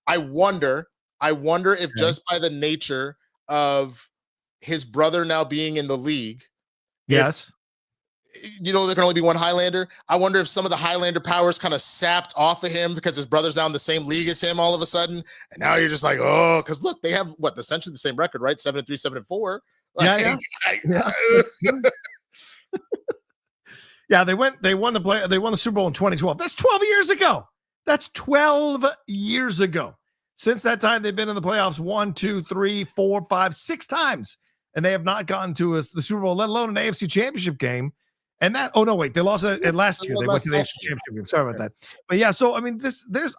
I wonder if just by the nature of his brother now being in the league, there can only be 1 Highlander. I wonder if some of the Highlander powers kind of sapped off of him because his brother's now in the same league as him all of a sudden. And now you're just like, oh, because look, they have essentially the same record, right? 7-3, 7-4. Like, yeah. They won the Super Bowl in 2012. That's 12 years ago. That's 12 years ago. Since that time, they've been in the playoffs 1, 2, 3, 4, 5, 6 times. And they have not gotten to the Super Bowl, let alone an AFC championship game. And they lost it last year. They went to the AFC championship game. Sorry about that. But yeah, so I mean,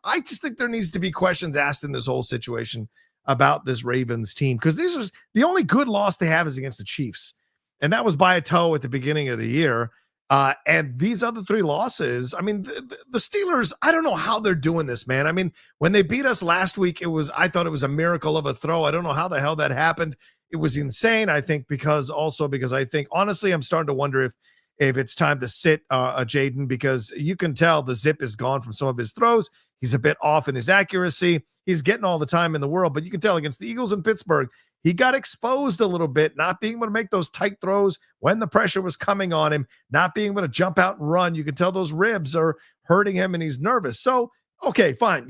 I just think there needs to be questions asked in this whole situation about this Ravens team, because this is the only good loss they have is against the Chiefs. And that was by a toe at the beginning of the year. And these other 3 losses, I mean, the Steelers, I don't know how they're doing this, man. I mean, when they beat us last week, I thought it was a miracle of a throw. I don't know how the hell that happened. It was insane, I think, because I think, honestly, I'm starting to wonder if it's time to sit a Jaden, because you can tell the zip is gone from some of his throws. He's a bit off in his accuracy. He's getting all the time in the world, but you can tell against the Eagles in Pittsburgh, he got exposed a little bit, not being able to make those tight throws when the pressure was coming on him, not being able to jump out and run. You can tell those ribs are hurting him and he's nervous. So, okay, fine.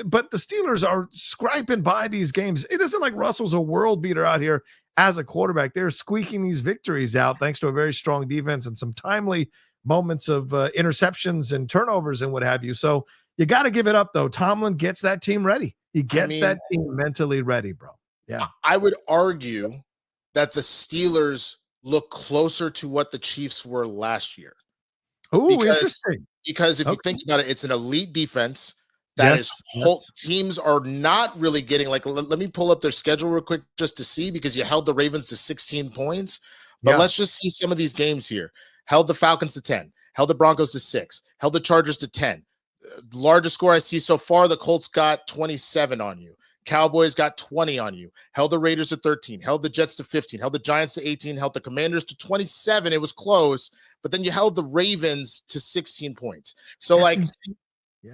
But the Steelers are scraping by these games. It isn't like Russell's a world beater out here as a quarterback. They're squeaking these victories out thanks to a very strong defense and some timely moments of interceptions and turnovers and what have you. So you got to give it up, though. Tomlin gets that team ready. He gets that team mentally ready, bro. Yeah. I would argue that the Steelers look closer to what the Chiefs were last year. Oh, interesting. Because if you think about it, it's an elite defense. Teams are not really getting, like, let me pull up their schedule real quick just to see, because you held the Ravens to 16 points. But let's just see some of these games here. Held the Falcons to 10, held the Broncos to 6, held the Chargers to 10. Largest score I see so far, the Colts got 27 on you. Cowboys got 20 on you. Held the Raiders to 13, held the Jets to 15, held the Giants to 18, held the Commanders to 27. It was close, but then you held the Ravens to 16 points. So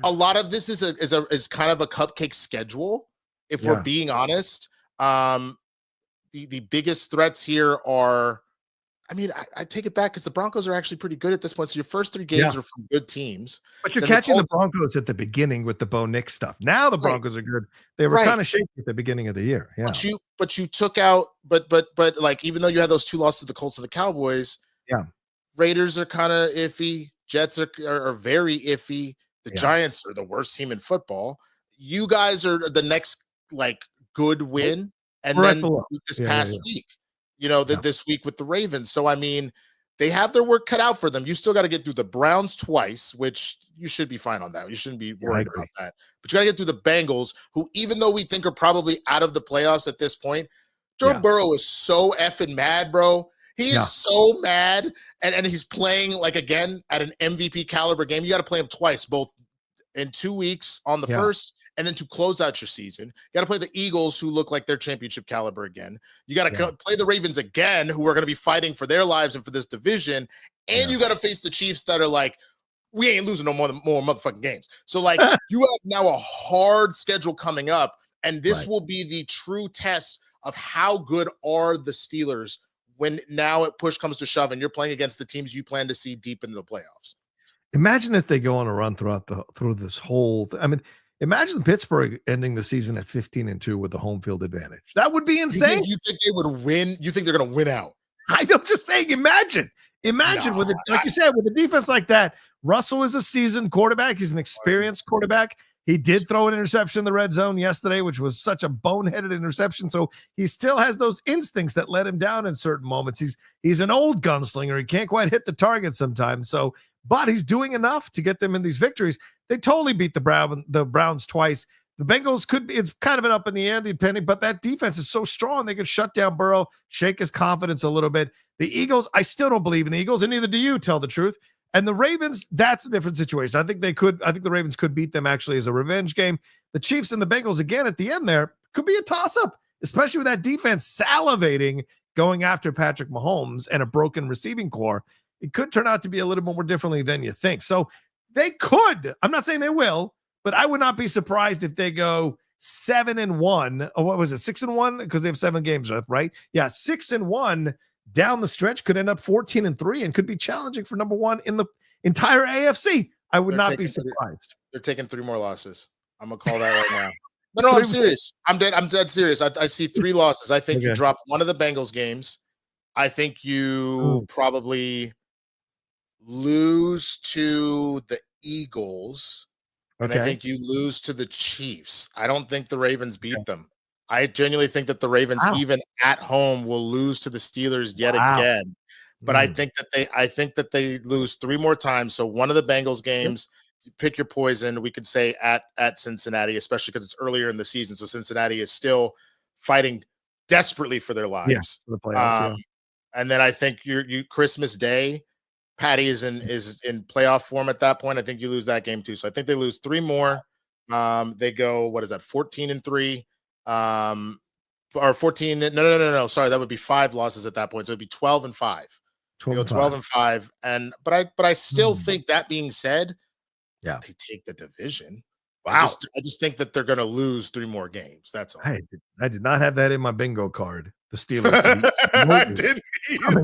a lot of this is kind of a cupcake schedule, if we're being honest. The biggest threats here are, I take it back, because the Broncos are actually pretty good at this point. So your first 3 games are from good teams. But you're catching the Broncos at the beginning with the Bo Nix stuff. Now the Broncos are good. They were kind of shaky at the beginning of the year. Yeah. But you took out, but like, even though you had those 2 losses to the Colts and the Cowboys, Raiders are kind of iffy. Jets are very iffy. The Giants are the worst team in football. You guys are the next good win. And then this past week, this week with the Ravens. So, they have their work cut out for them. You still got to get through the Browns twice, which you should be fine on that. You shouldn't be worried about that. But you got to get through the Bengals, who, even though we think are probably out of the playoffs at this point, Joe Burrow is so effing mad, bro. He is so mad. And he's playing, again, at an MVP caliber game. You got to play him twice, both in 2 weeks on the first, and then to close out your season. You got to play the Eagles, who look like they're championship caliber again. You got to play the Ravens again, who are going to be fighting for their lives and for this division. And you got to face the Chiefs that are like, we ain't losing no more motherfucking games. So, you have now a hard schedule coming up, and this will be the true test of how good are the Steelers when now push comes to shove and you're playing against the teams you plan to see deep into the playoffs. Imagine if they go on a run through this whole imagine Pittsburgh ending the season at 15-2 with the home field advantage. That would be insane. You think they would win? You think they're going to win out? I'm just saying, imagine with it, like you said, with a defense like that. Russell is a seasoned quarterback. He's an experienced quarterback. He did throw an interception in the red zone yesterday, which was such a boneheaded interception. So he still has those instincts that let him down in certain moments. He's an old gunslinger. He can't quite hit the target sometimes. But he's doing enough to get them in these victories. They totally beat the Browns twice. The Bengals it's kind of an up in the air, depending, but that defense is so strong. They could shut down Burrow, shake his confidence a little bit. The Eagles, I still don't believe in the Eagles, and neither do you, tell the truth. And the Ravens, that's a different situation. I think the Ravens could beat them actually as a revenge game. The Chiefs and the Bengals, again, at the end there, could be a toss-up, especially with that defense salivating going after Patrick Mahomes and a broken receiving core. It could turn out to be a little more differently than you think. So they could. I'm not saying they will, but I would not be surprised if they go 7-1. Or what was it? 6-1? Because they have 7 games left, right? Yeah, 6-1 down the stretch, could end up 14-3 and could be challenging for number 1 in the entire AFC. I would not be surprised. They're taking 3 more losses. I'm gonna call that right now. No, I'm serious. I'm dead serious. I see 3 losses. I think you drop one of the Bengals games. I think you probably lose to the Eagles, and I think you lose to the Chiefs. I don't think the Ravens beat them. I genuinely think that the Ravens, even at home, will lose to the Steelers yet again. But I think that they lose 3 more times. So one of the Bengals games, you pick your poison. We could say at Cincinnati, especially because it's earlier in the season. So Cincinnati is still fighting desperately for their lives. For the playoffs, and then I think you Christmas Day, Patty is in playoff form at that point. I think you lose that game too. So I think they lose 3 more. They go, what is that, 14-3? Or 14. No. Sorry, that would be 5 losses at that point. So it'd be 12-5. They go 12-5, but I still think, that being said, yeah, they take the division. Wow. I just think that they're going to lose 3 more games. That's all. I did not have that in my bingo card. The Steelers. I didn't either.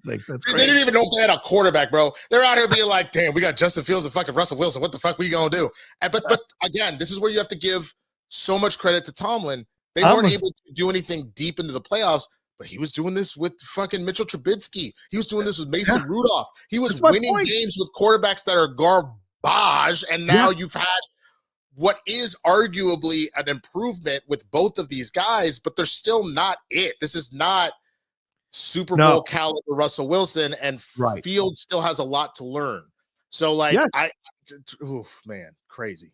That's crazy. They didn't even know if they had a quarterback, bro. They're out here being like, damn, we got Justin Fields and fucking Russell Wilson. What the fuck we going to do? But again, this is where you have to give so much credit to Tomlin. They weren't able to do anything deep into the playoffs, but he was doing this with fucking Mitchell Trubisky. He was doing this with Mason Rudolph. He was winning games with quarterbacks that are garbage, and now you've had what is arguably an improvement with both of these guys, but they're still not it. This is not Super Bowl caliber Russell Wilson, and Fields still has a lot to learn. So, like, man, crazy.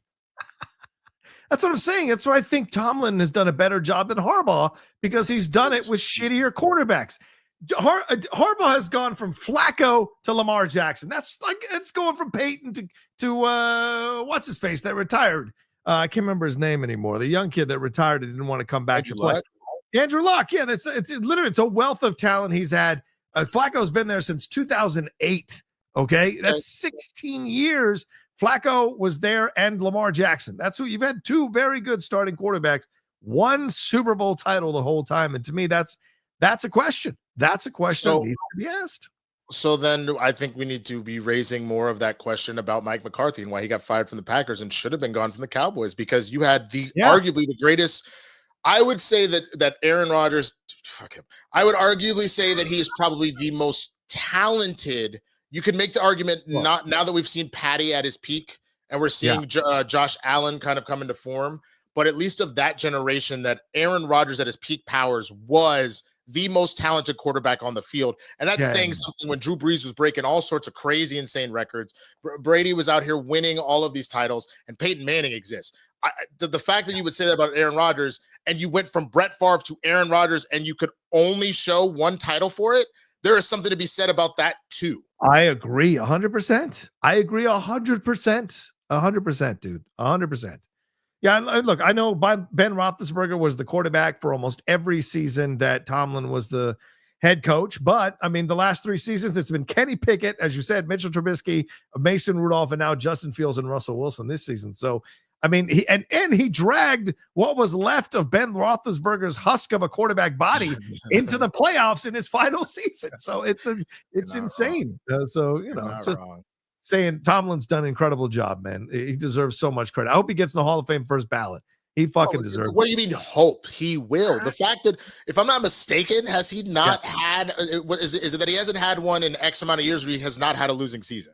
That's what I'm saying. That's why I think Tomlin has done a better job than Harbaugh, because he's done it with shittier quarterbacks. Harbaugh has gone from Flacco to Lamar Jackson. That's like, it's going from Peyton to what's his face that retired. I can't remember his name anymore. The young kid that retired and didn't want to come back to play. Andrew Luck. Yeah, it's literally, it's a wealth of talent he's had. Flacco's been there since 2008. Okay, that's 16 years. Flacco was there, and Lamar Jackson. That's who you've had. 2 very good starting quarterbacks, 1 Super Bowl title the whole time. And to me, that's a question. That's a question that needs to be asked. So then I think we need to be raising more of that question about Mike McCarthy and why he got fired from the Packers and should have been gone from the Cowboys, because you had arguably the greatest. I would say that Aaron Rodgers, fuck him. I would arguably say that he is probably the most talented. You could make the argument not now that we've seen Patty at his peak and we're seeing Josh Allen kind of come into form, but at least of that generation, that Aaron Rodgers at his peak powers was the most talented quarterback on the field. And that's saying something when Drew Brees was breaking all sorts of crazy, insane records. Brady was out here winning all of these titles, and Peyton Manning exists. The fact that you would say that about Aaron Rodgers, and you went from Brett Favre to Aaron Rodgers, and you could only show 1 title for it, there is something to be said about that too. I agree 100%. I agree 100%. 100%, dude. 100%. Yeah, look, I know Ben Roethlisberger was the quarterback for almost every season that Tomlin was the head coach. But, I mean, the last 3 seasons, it's been Kenny Pickett, as you said, Mitchell Trubisky, Mason Rudolph, and now Justin Fields and Russell Wilson this season. So, I mean, he dragged what was left of Ben Roethlisberger's husk of a quarterback body into the playoffs in his final season. So it's insane. Just saying Tomlin's done an incredible job, man. He deserves so much credit. I hope he gets in the Hall of Fame first ballot. He fucking deserves it. What do you mean hope? He will. The fact that, if I'm not mistaken, has he not had, is it that he hasn't had one in X amount of years where he has not had a losing season?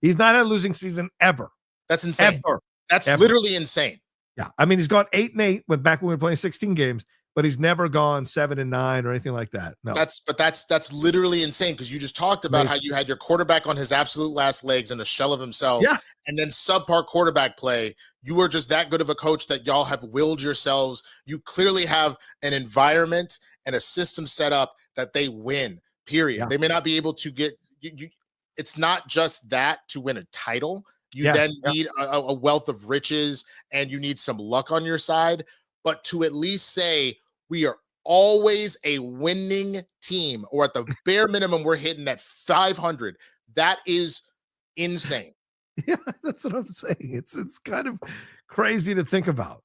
He's not had a losing season ever. That's insane. That's literally insane. Yeah. I mean, he's gone 8-8 back when we were playing 16 games, but he's never gone 7-9 or anything like that. No. That's literally insane, because you just talked about how you had your quarterback on his absolute last legs and a shell of himself, and then subpar quarterback play. You are just that good of a coach that y'all have willed yourselves. You clearly have an environment and a system set up that they win, period. Yeah. They may not be able to get you. It's not just that to win a title. You then need a wealth of riches, and you need some luck on your side. But to at least say we are always a winning team, or at the bare minimum, we're hitting at 500. That is insane. Yeah, that's what I'm saying. It's kind of crazy to think about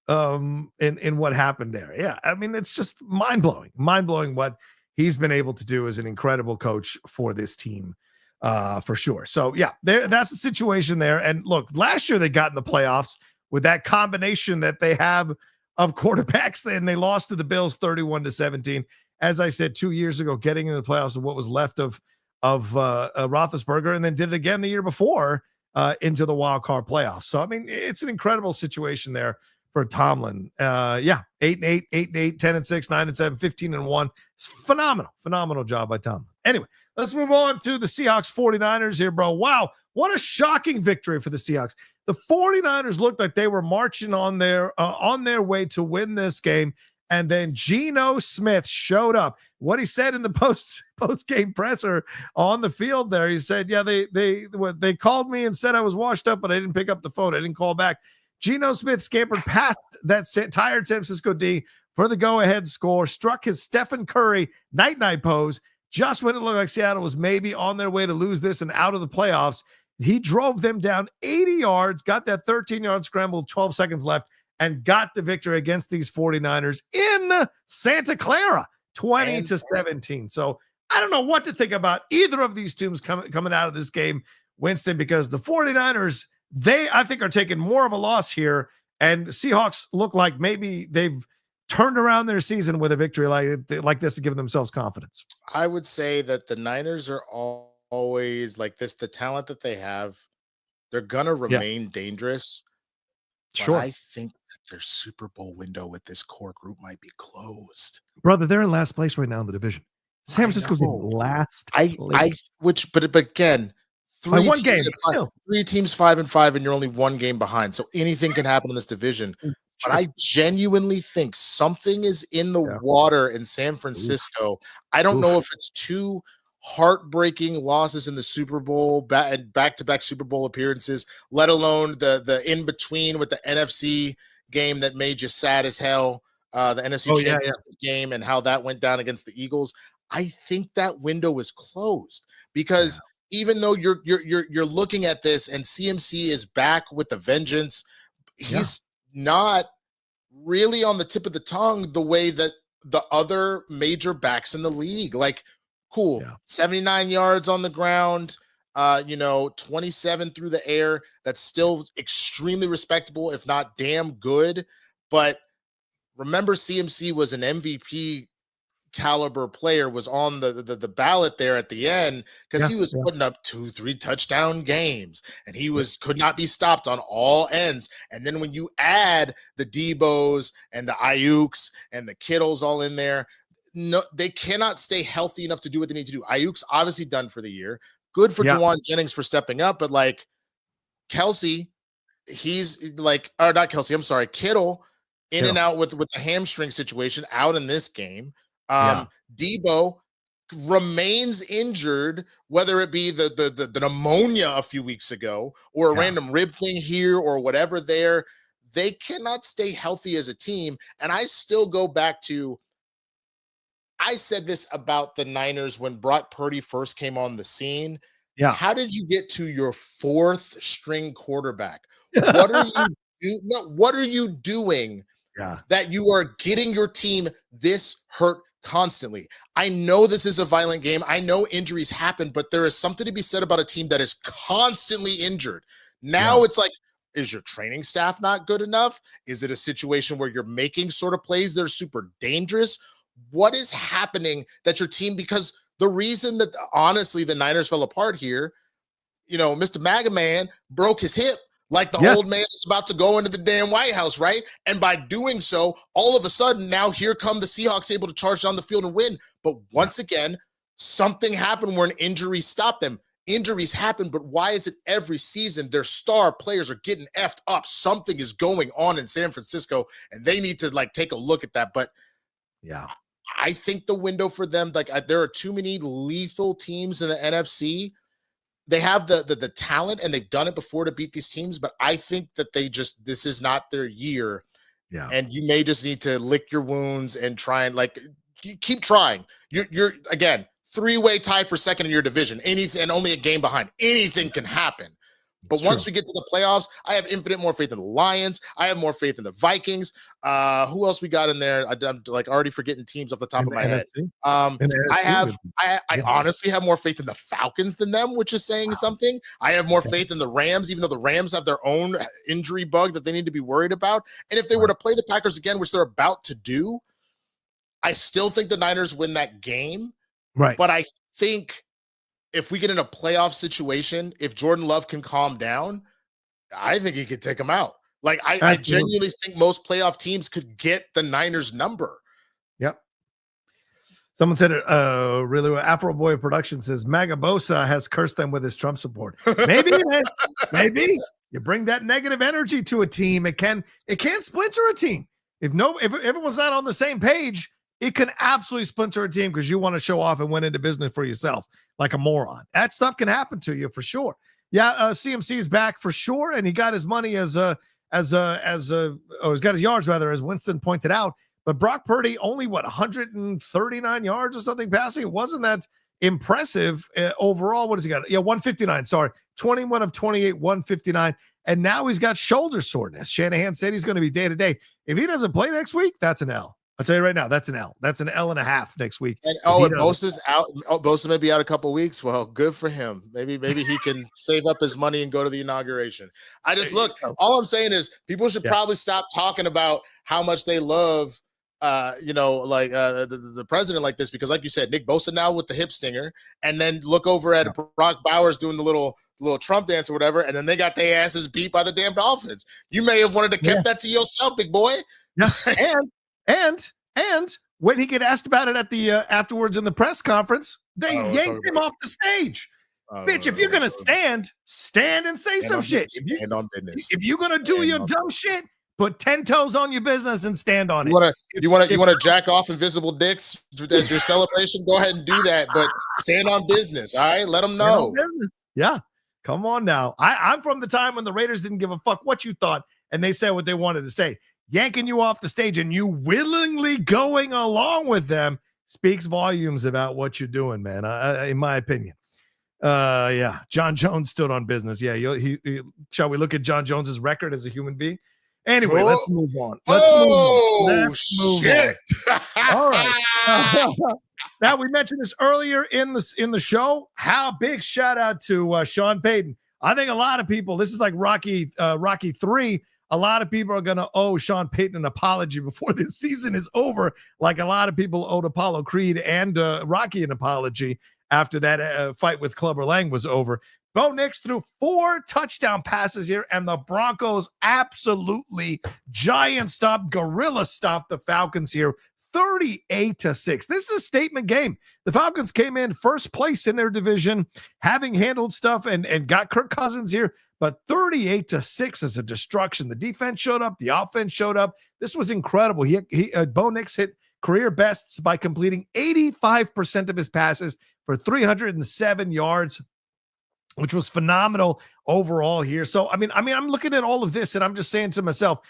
in what happened there. Yeah, I mean, it's just mind-blowing what he's been able to do as an incredible coach for this team. For sure. So yeah, that's the situation there. And look, last year they got in the playoffs with that combination that they have of quarterbacks, and they lost to the Bills 31-17. As I said 2 years ago, getting into the playoffs of what was left of Roethlisberger, and then did it again the year before into the wild card playoffs. So I mean, it's an incredible situation there for Tomlin. 8-8, 8-8, 10-6, 9-7, 15-1. It's phenomenal job by Tomlin. Anyway, let's move on to the Seahawks 49ers here, bro. Wow, what a shocking victory for the Seahawks. The 49ers looked like they were marching on their way to win this game, and then Geno Smith showed up. What he said in the post-game presser on the field there, he said, yeah, they called me and said I was washed up, but I didn't pick up the phone. I didn't call back. Geno Smith scampered past that tired San Francisco D for the go-ahead score, struck his Stephen Curry night-night pose, just when it looked like Seattle was maybe on their way to lose this and out of the playoffs, he drove them down 80 yards, got that 13-yard scramble, 12 seconds left, and got the victory against these 49ers in Santa Clara, 20-17. So I don't know what to think about either of these teams coming out of this game, Winston, because the 49ers, I think, are taking more of a loss here, and the Seahawks look like maybe they've turned around their season with a victory like this to give themselves confidence. I would say that the Niners are always like this. The talent that they have, they're going to remain dangerous. Sure. I think that their Super Bowl window with this core group might be closed. Brother, they're in last place right now in the division. San Francisco's in last place. But again, three teams 5-5, and you're only one game behind. So anything can happen in this division. But I genuinely think something is in the water in San Francisco. I don't know if it's two heartbreaking losses in the Super Bowl, back-to-back Super Bowl appearances, let alone the in-between with the NFC game that made you sad as hell, the NFC Championship game, and how that went down against the Eagles. I think that window is closed because even though you're looking at this and CMC is back with the vengeance, he's not really on the tip of the tongue the way that the other major backs in the league. Like, cool, 79 yards on the ground, 27 through the air. That's still extremely respectable, if not damn good. But remember, CMC was an MVP caliber player, was on the ballot there at the end because he was putting up 2-3 touchdown games, and he could not be stopped on all ends. And then when you add the Debos and the Ayuks and the Kittles all in there, no, they cannot stay healthy enough to do what they need to do. Ayuk's obviously done for the year. Good for Juwan Jennings for stepping up, but like Kelsey, he's like, or not Kelsey, I'm sorry, Kittle in and out with the hamstring situation out in this game. Debo remains injured, whether it be the pneumonia a few weeks ago or a random rib thing here or whatever there. They cannot stay healthy as a team. And I still go back to, I said this about the Niners when Brock Purdy first came on the scene. How did you get to your fourth string quarterback? What are you doing that you are getting your team this hurt constantly? I know this is a violent game. I know injuries happen, but there is something to be said about a team that is constantly injured. Now it's like, is your training staff not good enough? Is it a situation where you're making sort of plays that are super dangerous? What is happening that your team, because the reason that honestly the Niners fell apart here, Mr. MAGA Man broke his hip like the old man is about to go into the damn White House, right? And by doing so, all of a sudden, now here come the Seahawks able to charge down the field and win. But once again, something happened where an injury stopped them. Injuries happen, but why is it every season their star players are getting effed up? Something is going on in San Francisco, and they need to take a look at that. But I think the window for them, there are too many lethal teams in the NFC. They have the talent, and they've done it before to beat these teams, but I think that this is not their year. And you may just need to lick your wounds and try and keep trying. You're again, 3-way tie for second in your division. Anything, and only a game behind. Anything can happen. But once we get to the playoffs, I have infinite more faith in the Lions. I have more faith in the Vikings. Who else we got in there? I'm already forgetting teams off the top of my head. I honestly have more faith in the Falcons than them, which is saying something. I have more faith in the Rams, even though the Rams have their own injury bug that they need to be worried about. And if they were to play the Packers again, which they're about to do, I still think the Niners win that game. Right. But I think if we get in a playoff situation, if Jordan Love can calm down, I think he could take them out. I genuinely think most playoff teams could get the Niners number. Yep. Someone said it really well. Afro Boy Production says Magabosa has cursed them with his Trump support. Maybe, maybe you bring that negative energy to a team. It can splinter a team. If everyone's not on the same page, it can absolutely splinter a team because you want to show off and went into business for yourself like a moron. That stuff can happen to you for sure. CMC is back for sure, and he got his money he's got his yards rather, as Winston pointed out. But Brock Purdy only, 139 yards or something passing? It wasn't that impressive overall. What has he got? Yeah, 159. Sorry. 21 of 28, 159. And now he's got shoulder soreness. Shanahan said he's going to be day to day. If he doesn't play next week, that's an L. I'll tell you right now, that's an L. That's an L and a half next week. And Bosa's out. Bosa may be out a couple weeks. Well, good for him. Maybe he can save up his money and go to the inauguration. I just all I'm saying is people should probably stop talking about how much they love the president like this, because like you said, Nick Bosa now with the hip stinger, and then look over at Brock Bowers doing the little Trump dance or whatever, and then they got their asses beat by the damn Dolphins. You may have wanted to keep that to yourself, big boy. Yeah. And when he get asked about it at the afterwards in the press conference, they yanked him off the stage. Bitch, if you're gonna stand and say some shit. Stand on business. If you're gonna do your dumb shit, put 10 toes on your business and stand on it. You want to jack off invisible dicks as your celebration? Go ahead and do that, but stand on business. All right, let them know. Yeah, come on now. I'm from the time when the Raiders didn't give a fuck what you thought, and they said what they wanted to say. Yanking you off the stage and you willingly going along with them speaks volumes about what you're doing, man. In my opinion. John Jones stood on business. Yeah, shall we look at John Jones's record as a human being? Anyway, let's move on. Let's move on. All right. Now, we mentioned this earlier in the show. How big shout out to Sean Payton. I think a lot of people, this is like Rocky 3. A lot of people are going to owe Sean Payton an apology before this season is over, like a lot of people owed Apollo Creed and Rocky an apology after that fight with Clubber Lang was over. Bo Nix threw 4 touchdown passes here, and the Broncos absolutely gorilla stomped the Falcons here, 38-6. This is a statement game. The Falcons came in first place in their division, having handled stuff and got Kirk Cousins here, but 38-6 is a destruction. The defense showed up. The offense showed up. This was incredible. Bo Nix hit career bests by completing 85% of his passes for 307 yards, which was phenomenal overall here. So, I mean, I'm looking at all of this and I'm just saying to myself,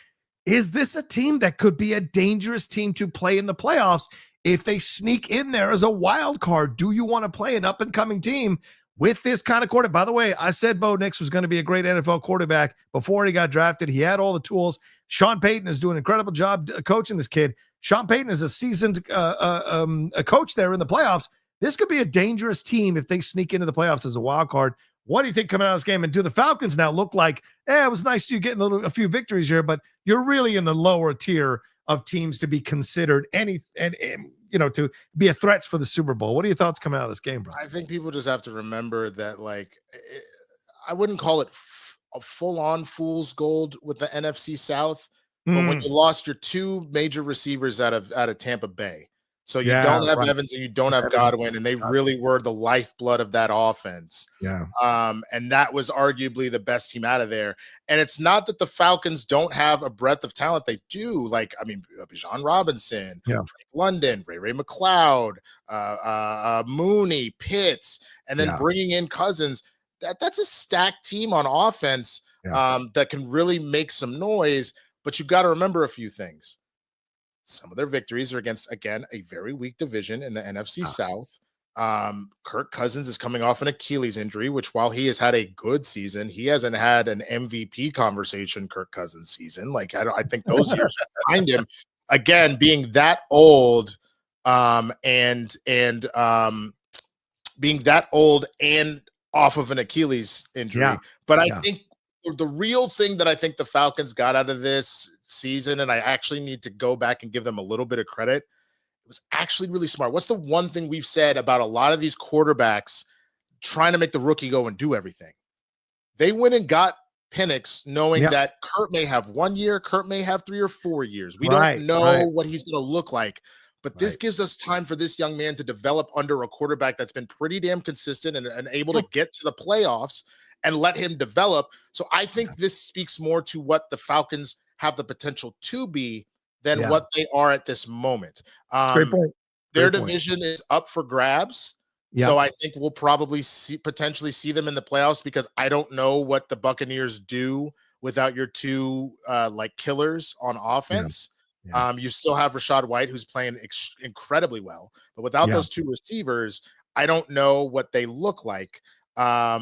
is this a team that could be a dangerous team to play in the playoffs if they sneak in there as a wild card? Do you want to play an up-and-coming team with this kind of quarterback? By the way, I said Bo Nix was going to be a great NFL quarterback before he got drafted. He had all the tools. Sean Payton is doing an incredible job coaching this kid. Sean Payton is a seasoned a coach there in the playoffs. This could be a dangerous team if they sneak into the playoffs as a wild card. What do you think coming out of this game? And do the Falcons now look like, it was nice you getting a few victories here, but you're really in the lower tier of teams to be considered to be a threat for the Super Bowl? What are your thoughts coming out of this game, bro? I think people just have to remember that, I wouldn't call it a full-on fool's gold with the NFC South, but when you lost your 2 major receivers out of Tampa Bay, so you don't have Evans and you don't have Godwin, and they really were the lifeblood of that offense. Yeah. And that was arguably the best team out of there. And it's not that the Falcons don't have a breadth of talent. They do. Bijan Robinson, Drake London, Ray McLeod, Mooney, Pitts, and then bringing in Cousins. That's a stacked team on offense that can really make some noise. But you've got to remember a few things. Some of their victories are against, again, a very weak division in the NFC South. Kirk Cousins is coming off an Achilles injury, which while he has had a good season, he hasn't had an MVP conversation Kirk Cousins season. I think those years behind him, again, being that old and being that old and off of an Achilles injury. Yeah. But I think the real thing that I think the Falcons got out of this season, and I actually need to go back and give them a little bit of credit, it was actually really smart. What's the one thing we've said about a lot of these quarterbacks trying to make the rookie go and do everything? They went and got Penix knowing that Kurt may have 1 year, Kurt may have 3 or 4 years. We don't know what he's going to look like. But this gives us time for this young man to develop under a quarterback that's been pretty damn consistent and able to get to the playoffs and let him develop. So I think this speaks more to what the Falcons have the potential to be than what they are at this moment. Great point. Their division is up for grabs. Yeah. So I think we'll probably potentially see them in the playoffs, because I don't know what the Buccaneers do without your 2 killers on offense. Yeah. You still have Rashad White, who's playing incredibly well, but without those two receivers, I don't know what they look like. But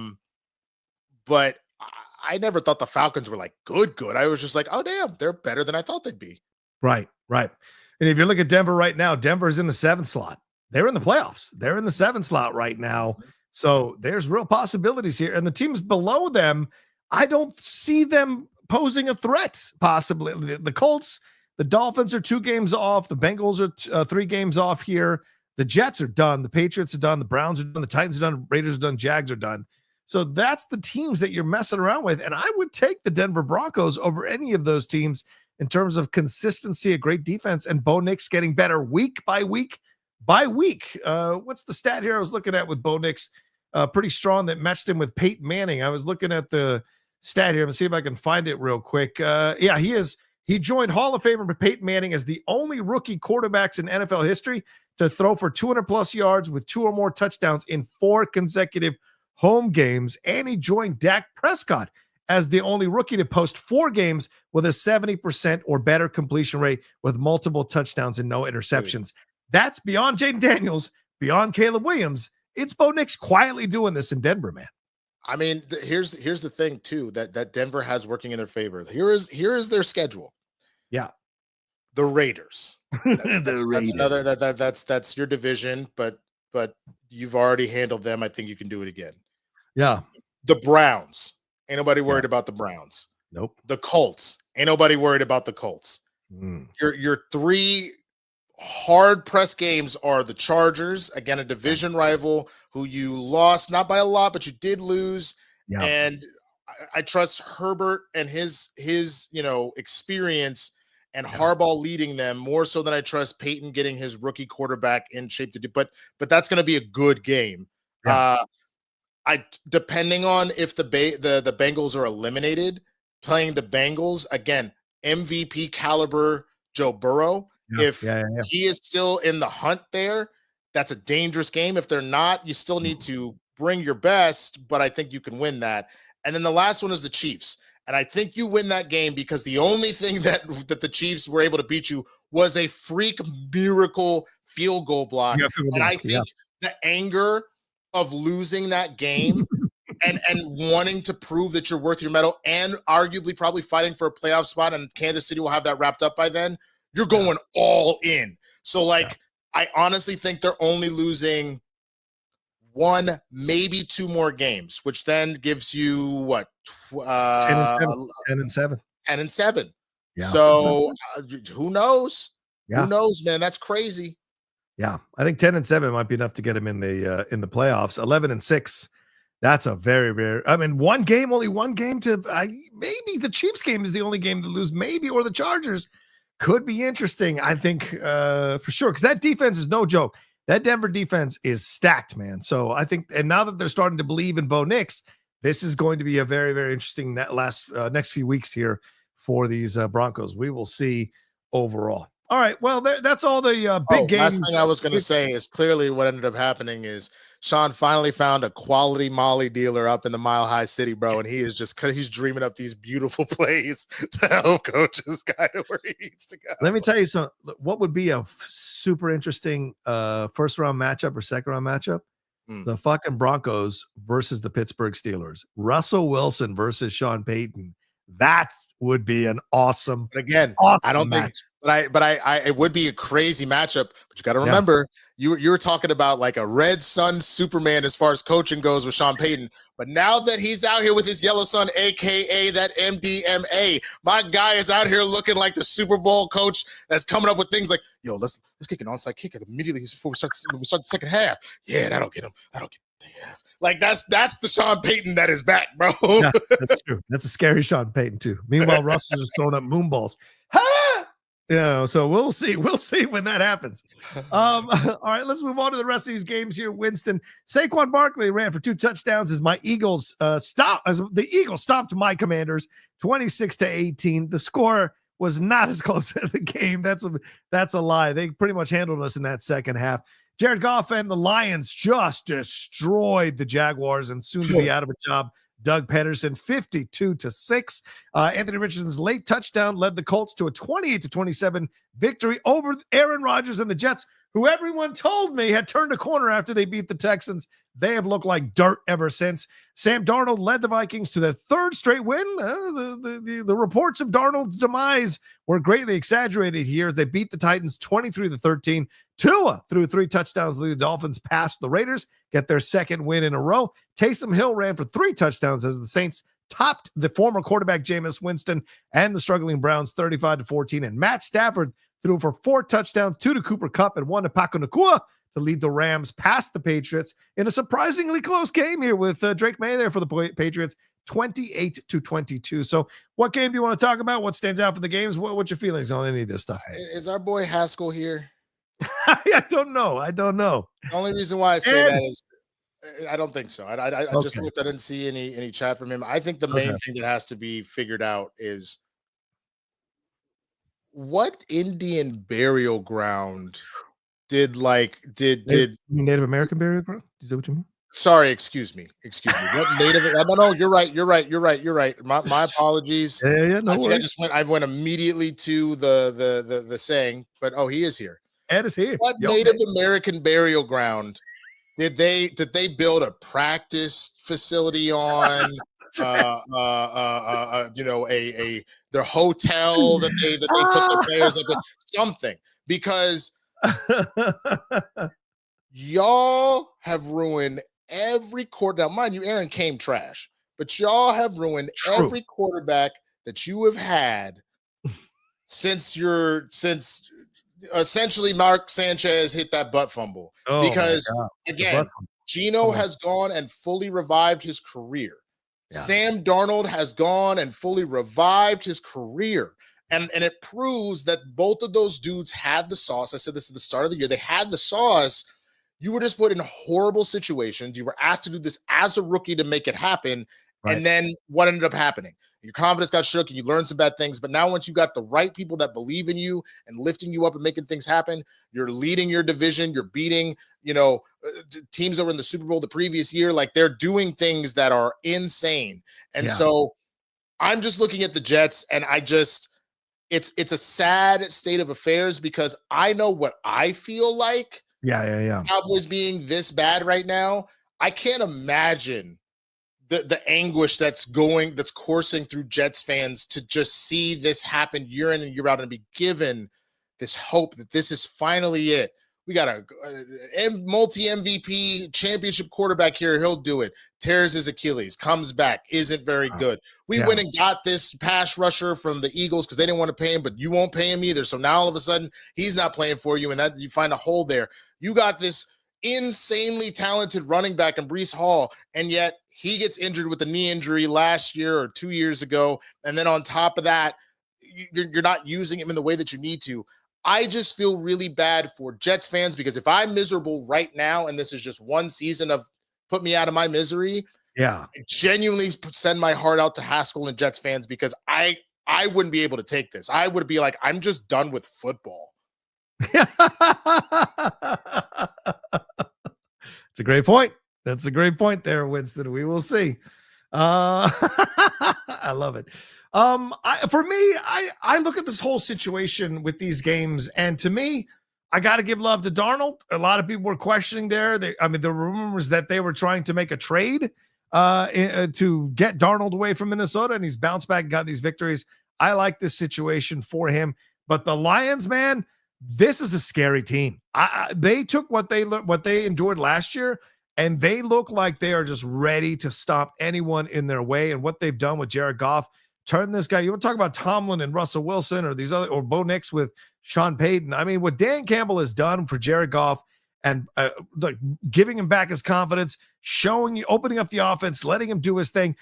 I never thought the Falcons were like good. I was just like, oh damn, they're better than I thought they'd be. Right. And if you look at Denver right now, Denver's in the 7th slot. They're in the playoffs. They're in the 7th slot right now. So there's real possibilities here. And the teams below them, I don't see them posing a threat, possibly. The Colts, the Dolphins are 2 games off. The Bengals are 3 games off here. The Jets are done. The Patriots are done. The Browns are done. The Titans are done. Raiders are done. Jags are done. So that's the teams that you're messing around with. And I would take the Denver Broncos over any of those teams in terms of consistency, a great defense, and Bo Nix getting better week by week by week. What's the stat here I was looking at with Bo Nix? Pretty strong that matched him with Peyton Manning. I was looking at the stat here. I'm going to see if I can find it real quick. He joined Hall of Famer Peyton Manning as the only rookie quarterbacks in NFL history to throw for 200-plus yards with 2 or more touchdowns in 4 consecutive home games. And he joined Dak Prescott as the only rookie to post 4 games with a 70% or better completion rate with multiple touchdowns and no interceptions. That's beyond Jaden Daniels, beyond Caleb Williams. It's Bo Nix quietly doing this in Denver, man. I mean, here's the thing too that Denver has working in their favor. Here is their schedule. Yeah, the Raiders. That's your division, but you've already handled them. I think you can do it again. Yeah, the Browns. Ain't nobody worried about the Browns. Nope. The Colts. Ain't nobody worried about the Colts. Your 3 hard press games are the Chargers, again, a division rival who you lost, not by a lot, but you did lose. Yeah. And I trust Herbert and his experience and Harbaugh leading them more so than I trust Peyton getting his rookie quarterback in shape to do. But that's going to be a good game. Yeah. Depending on if the Bengals are eliminated, playing the Bengals again, MVP caliber Joe Burrow. If he is still in the hunt there, that's a dangerous game. If they're not, you still need to bring your best, but I think you can win that. And then the last one is the Chiefs. And I think you win that game because the only thing that the Chiefs were able to beat you was a freak miracle field goal block. And I think the anger of losing that game and wanting to prove that you're worth your medal and arguably probably fighting for a playoff spot, and Kansas City will have that wrapped up by then, you're going all in. So, I honestly think they're only losing 1, maybe 2 more games, which then gives you what? 10 and 7. 10 and 7. Yeah. So who knows? Yeah. Who knows, man? That's crazy. Yeah, I think 10 and 7 might be enough to get him in the playoffs. 11 and 6. That's a very rare. I mean, only one game to maybe the Chiefs game is the only game to lose, maybe, or the Chargers. Could be interesting, I think, for sure, because that defense is no joke. That Denver defense is stacked, man. So I think, and now that they're starting to believe in Bo Nix, this is going to be a very, very interesting next few weeks here for these Broncos. We will see overall. All right, well, that's all the big games. Last thing I was going to say is clearly what ended up happening is Sean finally found a quality Molly dealer up in the Mile High City, bro, and he's dreaming up these beautiful plays to help coach this guy to where he needs to go. Let me tell you something. What would be a super interesting first-round matchup or second-round matchup? The fucking Broncos versus the Pittsburgh Steelers. Russell Wilson versus Sean Payton. That would be an awesome. But again, awesome I don't match. think. But I it would be a crazy matchup. But you got to remember, you were talking about like a red sun Superman as far as coaching goes with Sean Payton. But now that he's out here with his yellow sun, aka that MDMA, my guy is out here looking like the Super Bowl coach that's coming up with things like, yo, let's kick an onside kick immediately before we start the second half. Yeah, that'll get him. Yes. Like that's the Sean Payton that is back, bro. Yeah, that's true. That's a scary Sean Payton too. Meanwhile, Russell's just throwing up moonballs. So we'll see. We'll see when that happens. All right, let's move on to the rest of these games here. Winston, Saquon Barkley ran for 2 touchdowns as my Eagles the Eagles stopped my Commanders 26-18. The score was not as close as the game. That's a lie. They pretty much handled us in that second half. Jared Goff and the Lions just destroyed the Jaguars and soon to be out of a job. Doug Pederson 52-6. Anthony Richardson's late touchdown led the Colts to a 28-27 victory over Aaron Rodgers and the Jets, who everyone told me had turned a corner after they beat the Texans. They have looked like dirt ever since. Sam Darnold led the Vikings to their third straight win. The reports of Darnold's demise were greatly exaggerated here as they beat the Titans 23-13. Tua threw 3 touchdowns, lead the Dolphins past the Raiders, get their second win in a row. Taysom Hill ran for 3 touchdowns as the Saints topped the former quarterback Jameis Winston and the struggling Browns 35-14. And Matt Stafford threw for 4 touchdowns, 2 to Cooper Kupp and 1 to Paco Nakua to lead the Rams past the Patriots in a surprisingly close game here with Drake May there for the Patriots, 28-22. So what game do you want to talk about? What stands out for the games? What's your feelings on any of this stuff? Is our boy Haskell here? I don't know. The only reason why I say that is I don't think so. I just looked. I didn't see any chat from him. I think the main thing that has to be figured out is what Indian burial ground did Native American burial ground? Is that what you mean? Sorry, excuse me. What Native? No, you're right. My apologies. Yeah. No worries. I went immediately to the saying, but he is here. Ed is here. What Native American burial ground did they build a practice facility on? Their hotel that they put their players up in, something, because y'all have ruined every quarter. Now, mind you, Aaron came trash, but y'all have ruined every quarterback that you have had since essentially Mark Sanchez hit that butt fumble. Because again, Geno has gone and fully revived his career. Yeah. Sam Darnold has gone and fully revived his career. And it proves that both of those dudes had the sauce. I said this at the start of the year. They had the sauce. You were just put in horrible situations. You were asked to do this as a rookie to make it happen. Right. And then what ended up happening? Your confidence got shook and you learned some bad things. But now once you got the right people that believe in you and lifting you up and making things happen, you're leading your division. You're beating, teams that were in the Super Bowl the previous year. Like, they're doing things that are insane. And so I'm just looking at the Jets, and it's a sad state of affairs because I know what I feel like. Yeah. Cowboys being this bad right now, I can't imagine the anguish that's coursing through Jets fans to just see this happen year in and year out and be given this hope that this is finally it. We got a multi-MVP championship quarterback here. He'll do it. Tears his Achilles, comes back, isn't very good. We went and got this pass rusher from the Eagles because they didn't want to pay him, but you won't pay him either. So now all of a sudden he's not playing for you, and that you find a hole there. You got this insanely talented running back in Breece Hall, and yet he gets injured with a knee injury last year or 2 years ago. And then on top of that, you're not using him in the way that you need to. I just feel really bad for Jets fans because if I'm miserable right now, and this is just one season of put me out of my misery, I genuinely send my heart out to Haskell and Jets fans because I wouldn't be able to take this. I would be like, I'm just done with football. It's a great point. That's a great point there, Winston. We will see. I love it. For me, I look at this whole situation with these games, and to me, I got to give love to Darnold. A lot of people were questioning there. The rumors that they were trying to make a trade to get Darnold away from Minnesota, and he's bounced back and got these victories. I like this situation for him. But the Lions, man, this is a scary team. They took what they endured last year, and they look like they are just ready to stop anyone in their way. And what they've done with Jared Goff, turn this guy. You want to talk about Tomlin and Russell Wilson or these other, or Bo Nix with Sean Payton. I mean, what Dan Campbell has done for Jared Goff and giving him back his confidence, opening up the offense, letting him do his thing,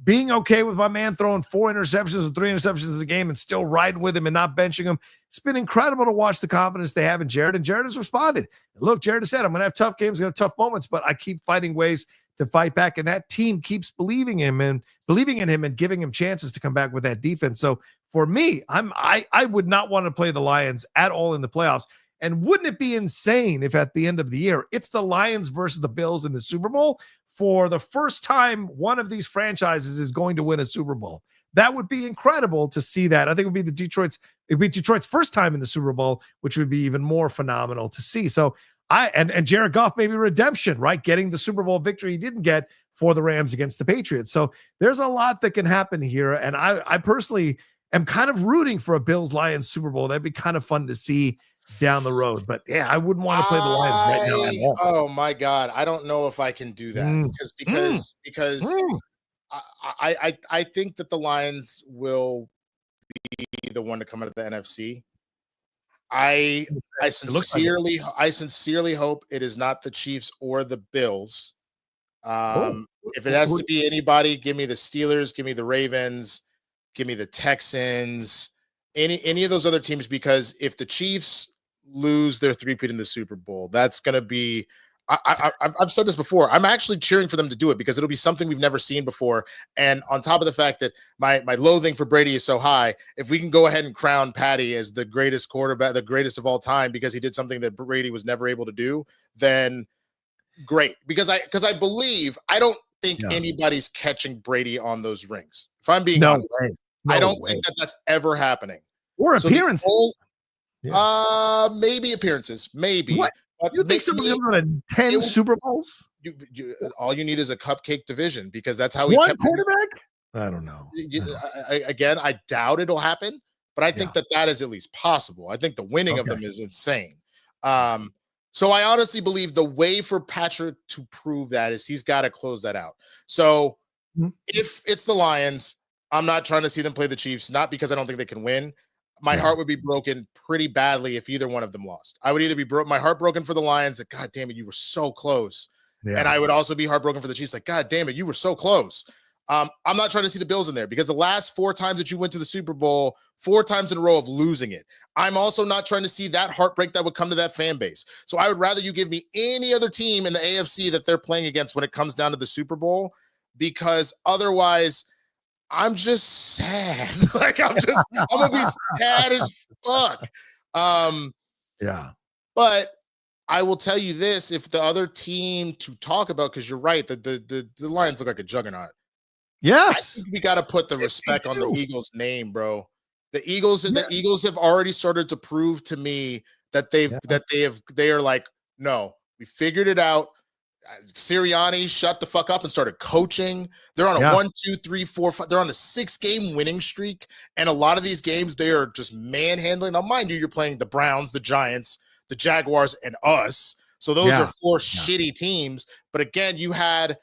being okay with my man throwing 4 interceptions or 3 interceptions in the game and still riding with him and not benching him. It's been incredible to watch the confidence they have in Jared, and Jared has responded. Look, Jared has said, I'm going to have tough games, going to have tough moments, but I keep finding ways to fight back, and that team keeps believing in him and giving him chances to come back with that defense. So for me, I would not want to play the Lions at all in the playoffs. And wouldn't it be insane if at the end of the year, it's the Lions versus the Bills in the Super Bowl? for the first time one of these franchises is going to win a Super Bowl. That would be incredible to see that. I think it would be Detroit's first time in the Super Bowl, which would be even more phenomenal to see. So and Jared Goff, maybe redemption, right? Getting the Super Bowl victory he didn't get for the Rams against the Patriots. So there's a lot that can happen here. And I personally am kind of rooting for a Bills-Lions Super Bowl. That'd be kind of fun to see down the road. But yeah, I wouldn't want to play the Lions right now at all. Oh my God. I don't know if I can do that because I think that the Lions will be the one to come out of the NFC. I sincerely hope it is not the Chiefs or the Bills. If it has to be anybody, give me the Steelers, give me the Ravens, give me the Texans, any of those other teams, because if the Chiefs lose their three-peat in the Super Bowl, that's going to be I've said this before. I'm actually cheering for them to do it because it'll be something we've never seen before. And on top of the fact that my loathing for Brady is so high, if we can go ahead and crown Patty as the greatest quarterback, the greatest of all time, because he did something that Brady was never able to do, then great. Because I don't think anybody's catching Brady on those rings. If I'm being honest, I don't think that's ever happening. Or appearances. Maybe appearances. Maybe. What? You think someone's going to 10 Super Bowls? All you need is a cupcake division, because that's how he kept quarterback. I don't know. Again, I doubt it'll happen, but I think that is at least possible. I think the winning of them is insane. So I honestly believe the way for Patrick to prove that is he's got to close that out. So if it's the Lions, I'm not trying to see them play the Chiefs, not because I don't think they can win. My heart would be broken pretty badly if either one of them lost. I would either be my heart broken for the Lions, that God damn it, you were so close. Yeah. And I would also be heartbroken for the Chiefs, like, God damn it, you were so close. I'm not trying to see the Bills in there, because the last 4 times that you went to the Super Bowl, 4 times in a row of losing it. I'm also not trying to see that heartbreak that would come to that fan base. So I would rather you give me any other team in the AFC that they're playing against when it comes down to the Super Bowl, because otherwise I'm just sad. Like I'm gonna be sad as fuck. But I will tell you this: if the other team to talk about, because you're right, the Lions look like a juggernaut. Yes, we got to put the respect on the Eagles' name, bro. The Eagles have already started to prove to me that they are like, no, we figured it out. Sirianni shut the fuck up and started coaching. They're on a 1, 2, 3, 4, 5. They're on a 6-game winning streak, and a lot of these games they are just manhandling. Now, mind you, you're playing the Browns, the Giants, the Jaguars, and us. So those are 4 shitty teams. But again, you had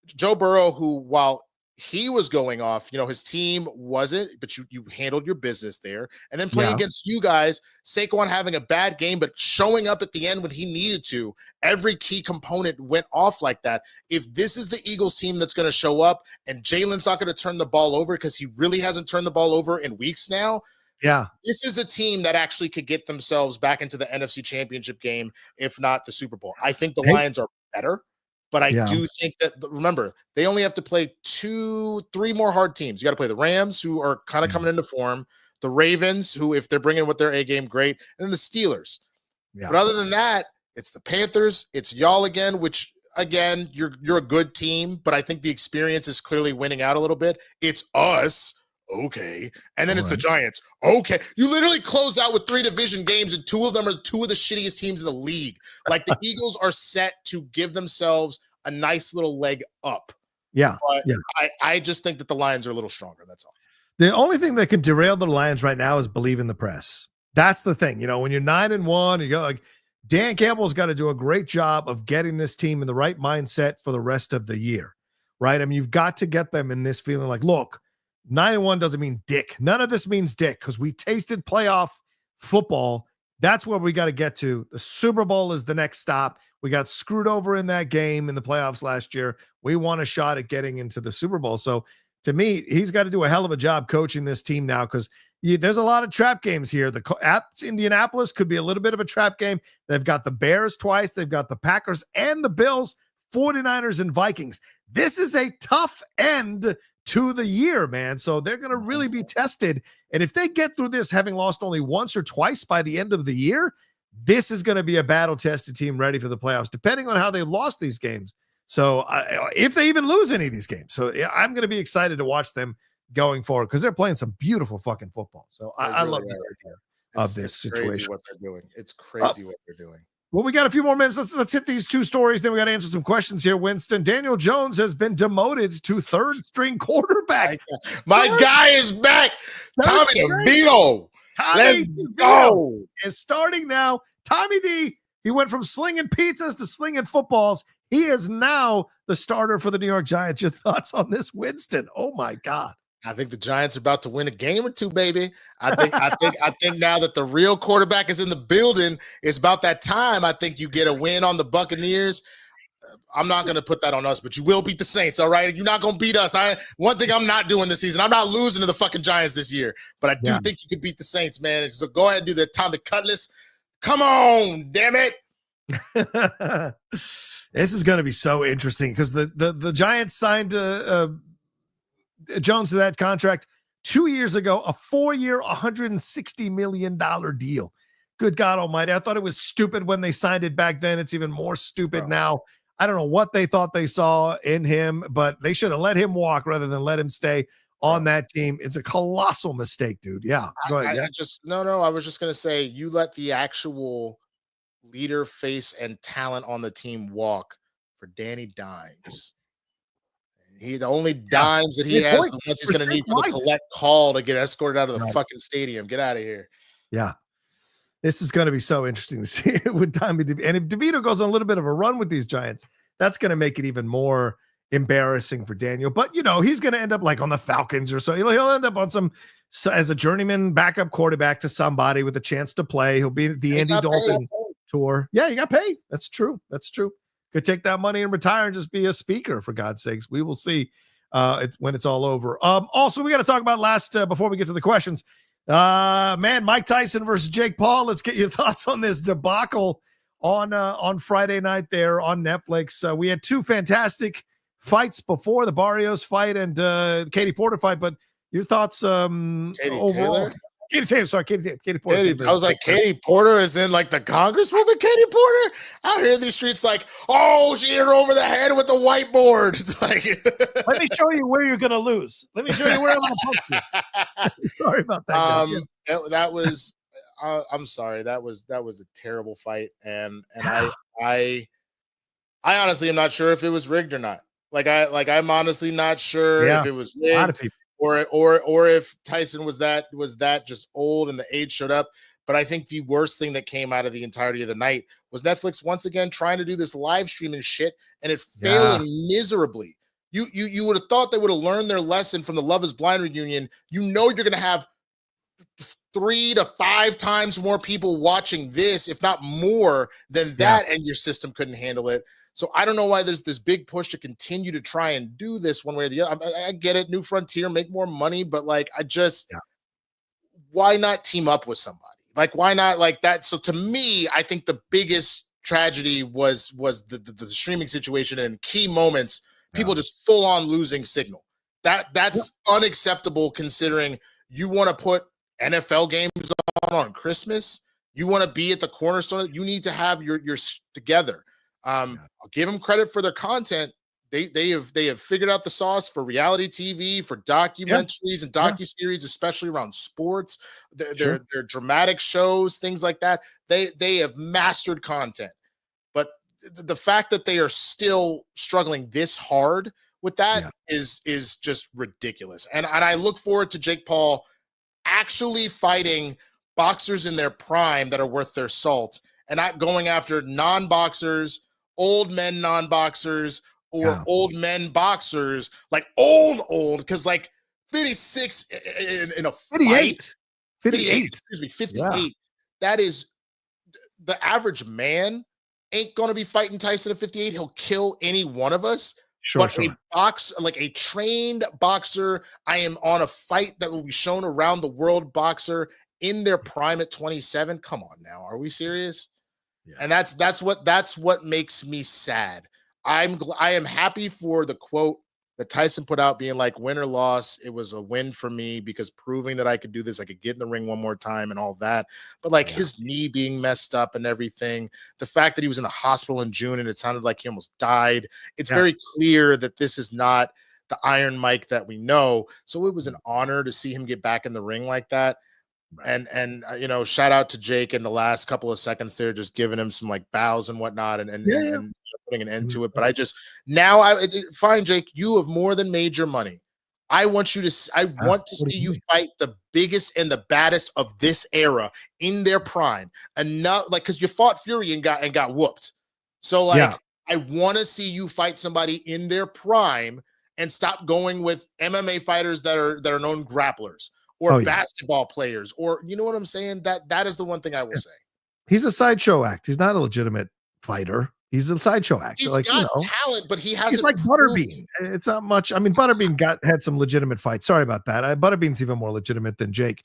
Joe Burrow, who, while he was going off, his team wasn't, but you handled your business there. And then playing against you guys, Saquon having a bad game, but showing up at the end when he needed to. Every key component went off like that. If this is the Eagles team that's going to show up and Jalen's not going to turn the ball over, because he really hasn't turned the ball over in weeks now. Yeah. This is a team that actually could get themselves back into the NFC Championship game, if not the Super Bowl. I think the Lions are better. But I do think that, remember, they only have to play 2-3 more hard teams. You got to play the Rams, who are kind of coming into form, the Ravens, who, if they're bringing with their A game, great, and then the Steelers. Yeah. But other than that, it's the Panthers, it's y'all again, which, again, you're a good team, but I think the experience is clearly winning out a little bit. It's us. Okay. And then it's the Giants. Okay. You literally close out with 3 division games, and 2 of them are 2 of the shittiest teams in the league. Like, the Eagles are set to give themselves a nice little leg up. Yeah. But I just think that the Lions are a little stronger. That's all. The only thing that can derail the Lions right now is believe in the press. That's the thing. When you're 9-1, you go like, Dan Campbell's got to do a great job of getting this team in the right mindset for the rest of the year. Right. I mean, you've got to get them in this feeling like, look, 9-1 doesn't mean dick. None of this means dick, because we tasted playoff football. That's where we got to get to. The Super Bowl is the next stop. We got screwed over in that game in the playoffs last year. We want a shot at getting into the Super Bowl. So to me, he's got to do a hell of a job coaching this team now, because there's a lot of trap games here. At Indianapolis could be a little bit of a trap game. They've got the Bears twice. They've got the Packers and the Bills, 49ers and Vikings. This is a tough end to the year, man. So they're going to really be tested. And if they get through this, having lost only once or twice by the end of the year, this is going to be a battle-tested team ready for the playoffs, depending on how they lost these games. So if they even lose any of these games, so I'm going to be excited to watch them going forward because they're playing some beautiful fucking football. So I love the idea of this situation. Crazy what they're doing. It's crazy what they're doing. Well, we got a few more minutes. Let's hit these two stories. Then we got to answer some questions here. Winston, Daniel Jones has been demoted to third string quarterback. My guy is back. Tommy DeVito. Let's go. Is starting now. Tommy D. He went from slinging pizzas to slinging footballs. He is now the starter for the New York Giants. Your thoughts on this, Winston? Oh my God. I think the Giants are about to win a game or two, baby. I think now that the real quarterback is in the building, it's about that time. I think you get a win on the Buccaneers. I'm not going to put that on us, but you will beat the Saints, all right? You're not going to beat us. One thing I'm not doing this season, I'm not losing to the fucking Giants this year, but I do think you could beat the Saints, man. So go ahead and do the atomic cutlass. Come on, damn it. This is going to be so interesting because the Giants signed Jones to that contract 2 years ago, a 4-year, $160 million deal. Good God almighty. I thought it was stupid when they signed it back then. It's even more stupid now. I don't know what they thought they saw in him, but they should have let him walk rather than let him stay on that team. It's a colossal mistake, dude. Yeah. Go ahead. I was just going to say, you let the actual leader, face, and talent on the team walk for Danny Dimes. The only dimes that he has, the ones he's going to need for the collect call to get escorted out of the fucking stadium. Get out of here. Yeah. This is going to be so interesting to see with Tommy DeVito. And if DeVito goes on a little bit of a run with these Giants, that's going to make it even more embarrassing for Daniel. But, he's going to end up like on the Falcons or so. He'll end up on as a journeyman backup quarterback to somebody with a chance to play. He'll be the Andy Dalton tour. Yeah, you got paid. That's true. Could take that money and retire and just be a speaker, for God's sakes. We will see when it's all over. Also, we got to talk about before we get to the questions. Mike Tyson versus Jake Paul. Let's get your thoughts on this debacle on Friday night there on Netflix. We had two fantastic fights before, the Barrios fight and Katie Porter fight, but your thoughts overall? Taylor? Katie Porter. I was like, Katie Porter is in like the Congresswoman Katie Porter? Out here in these streets like, oh, she hit her over the head with the whiteboard. Like, let me show you where you're going to lose. Let me show you where I'm going to punch you. Sorry about that. That was, I'm sorry. That was a terrible fight. And I honestly am not sure if it was rigged or not. I'm honestly not sure if it was rigged. A lot of people. Or if Tyson was that just old and the age showed up. But I think the worst thing that came out of the entirety of the night was Netflix once again trying to do this live streaming shit and it failing miserably. You would have thought they would have learned their lesson from the Love is Blind reunion. You're going to have 3 to 5 times more people watching this, if not more than that, and your system couldn't handle it. So I don't know why there's this big push to continue to try and do this one way or the other. I get it, New Frontier, make more money, but why not team up with somebody? Like, why not like that? So to me, I think the biggest tragedy was the streaming situation and key moments, people just full on losing signal. That's unacceptable considering you want to put NFL games on Christmas. You want to be at the cornerstone. You need to have your together. I'll give them credit for their content. They have figured out the sauce for reality TV, for documentaries and docuseries, especially around sports. Their dramatic shows, things like that. They have mastered content. But the fact that they are still struggling this hard with that is just ridiculous. And I look forward to Jake Paul actually fighting boxers in their prime that are worth their salt and not going after non-boxers, old men non-boxers, or old men boxers, like old, because like 56 in a 58. 58. 58. That is, the average man ain't going to be fighting Tyson at 58. He'll kill any one of us. A trained boxer, I am on a fight that will be shown around the world boxer in their prime at 27. Come on now. Are we serious? Yeah. And that's what makes me sad. I am happy for the quote that Tyson put out being like, win or loss, it was a win for me because proving that I could do this, I could get in the ring one more time and all that. But like his knee being messed up and everything, the fact that he was in the hospital in June and it sounded like he almost died, it's very clear that this is not the Iron Mike that we know. So it was an honor to see him get back in the ring like that. And you know, shout out to Jake in the last couple of seconds there, just giving him some like bows and whatnot, and putting an end to it. But I just fine, Jake, you have more than made your money. I want you to. I want to see you fight the biggest and the baddest of this era in their prime. Enough, like, because you fought Fury and got whooped. So like, I want to see you fight somebody in their prime and stop going with MMA fighters that are known grapplers. Or basketball players, or you know what I'm saying? That is the one thing I will say. He's a sideshow act. He's not a legitimate fighter. He's a sideshow act. He's got talent, but he hasn't. He's like Butterbean. It's not much. I mean, Butterbean had some legitimate fights. Sorry about that. Butterbean's even more legitimate than Jake.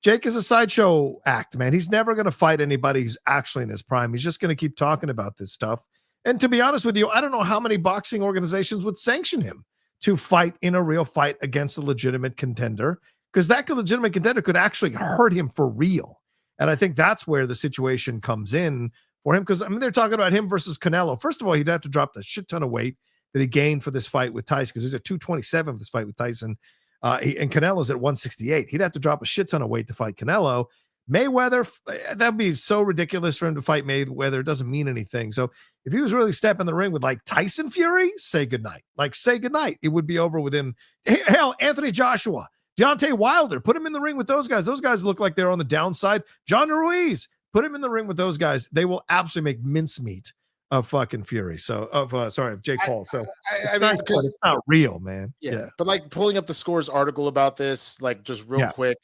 Jake is a sideshow act, man. He's never going to fight anybody who's actually in his prime. He's just going to keep talking about this stuff. And to be honest with you, I don't know how many boxing organizations would sanction him to fight in a real fight against a legitimate contender. Because that legitimate contender could actually hurt him for real. And I think that's where the situation comes in for him. Because, I mean, they're talking about him versus Canelo. First of all, he'd have to drop the shit ton of weight that he gained for this fight with Tyson. Because he's at 227 for this fight with Tyson. And Canelo's at 168. He'd have to drop a shit ton of weight to fight Canelo. Mayweather, that'd be so ridiculous for him to fight Mayweather. It doesn't mean anything. So if he was really stepping the ring with like Tyson Fury, say goodnight. Like, say goodnight. It would be over with him. Hell, Anthony Joshua. Deontay Wilder, put him in the ring with those guys. Those guys look like they're on the downside. John Ruiz, put him in the ring with those guys. They will absolutely make mincemeat of fucking Fury. So of Jake Paul. So I mean, because it's not real, man. Yeah. But like pulling up the Scores article about this, like just real quick.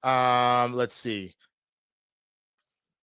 Let's see.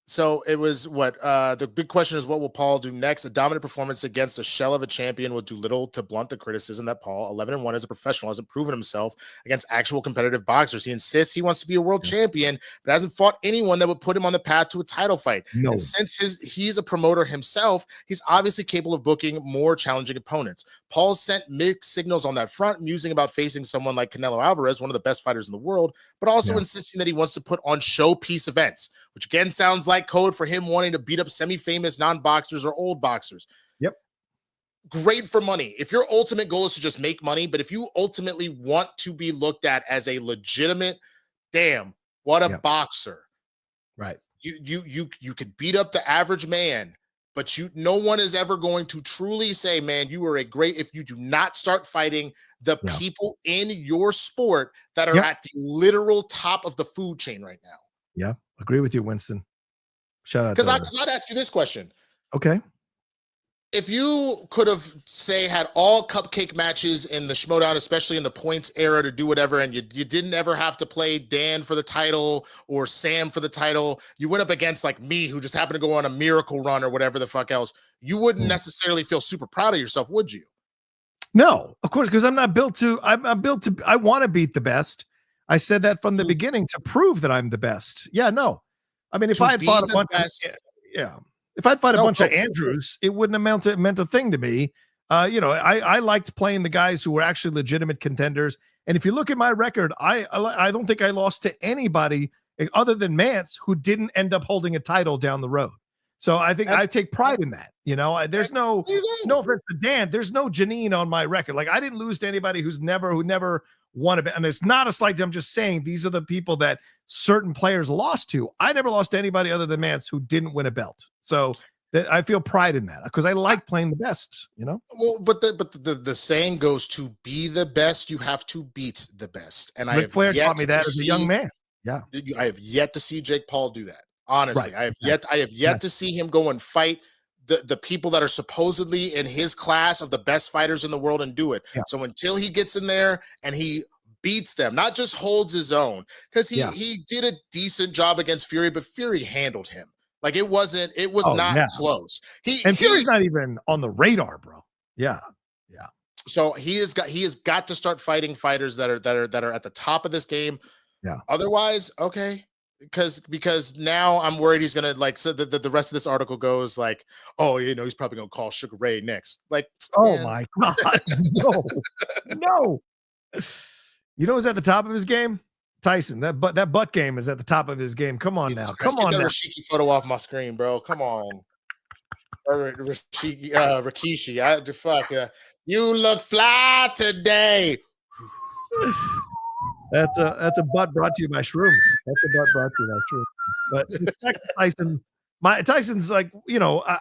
So it was the big question is, what will Paul do next? A dominant performance against a shell of a champion will do little to blunt the criticism that Paul, 11-1 as a professional, hasn't proven himself against actual competitive boxers. He insists he wants to be a world champion, but hasn't fought anyone that would put him on the path to a title fight. No. And since he's a promoter himself, he's obviously capable of booking more challenging opponents. Paul sent mixed signals on that front, musing about facing someone like Canelo Alvarez, one of the best fighters in the world, but also insisting that he wants to put on showpiece events, which again sounds like code for him wanting to beat up semi-famous non-boxers or old boxers. Yep. Great for money. If your ultimate goal is to just make money, but if you ultimately want to be looked at as a legitimate, damn, what a boxer. Right. You could beat up the average man, but no one is ever going to truly say, man, you are a great, if you do not start fighting the people in your sport that are at the literal top of the food chain right now. Yeah. Agree with you, Winston. Shout out. Because I'd ask you this question. Okay. If you could have, say, had all cupcake matches in the Schmodown, especially in the points era, to do whatever, and you didn't ever have to play Dan for the title or Sam for the title, you went up against like me, who just happened to go on a miracle run or whatever the fuck else, you wouldn't necessarily feel super proud of yourself, would you? No, of course, because I'm not built to, I'm built to, I want to beat the best. I said that from the beginning to prove that I'm the best. Yeah, no. I mean, if I had fought a bunch if I'd fought a bunch of Andrews, it wouldn't have meant a thing to me. I liked playing the guys who were actually legitimate contenders. And if you look at my record, I don't think I lost to anybody other than Mance who didn't end up holding a title down the road. So I think I take pride in that. There's no offense to Dan. There's no Janine on my record. Like, I didn't lose to anybody who never won a bet. And it's not a slight. I'm just saying these are the people that certain players lost to. I never lost to anybody other than Mance who didn't win a belt. So I feel pride in that because I like playing the best, Well, but the saying goes, to be the best, you have to beat the best. And Ric Flair taught me that as a young man. Yeah. I have yet to see Jake Paul do that. Honestly, right. I have yet to see him go and fight the people that are supposedly in his class of the best fighters in the world and do it. Yeah. So until he gets in there and he beats them, not just holds his own, because he did a decent job against Fury, but Fury handled him. Like, it was not close. Fury's not even on the radar, bro. Yeah. Yeah. So he has got to start fighting fighters that are at the top of this game. Yeah. Otherwise, okay. because now I'm worried he's gonna like so the rest of this article goes like, oh, he's probably gonna call Sugar Ray next. Like, Oh man. my God, no. You know who's at the top of his game? Tyson. That butt game is at the top of his game. Come on Jesus now. Christ, Come on get that now. Rashiki photo off my screen, bro. Come on. Or Rikishi. Fuck. You look fly today. That's a butt brought to you by shrooms. That's a butt brought to you by shrooms. But respect to Tyson. Tyson's like,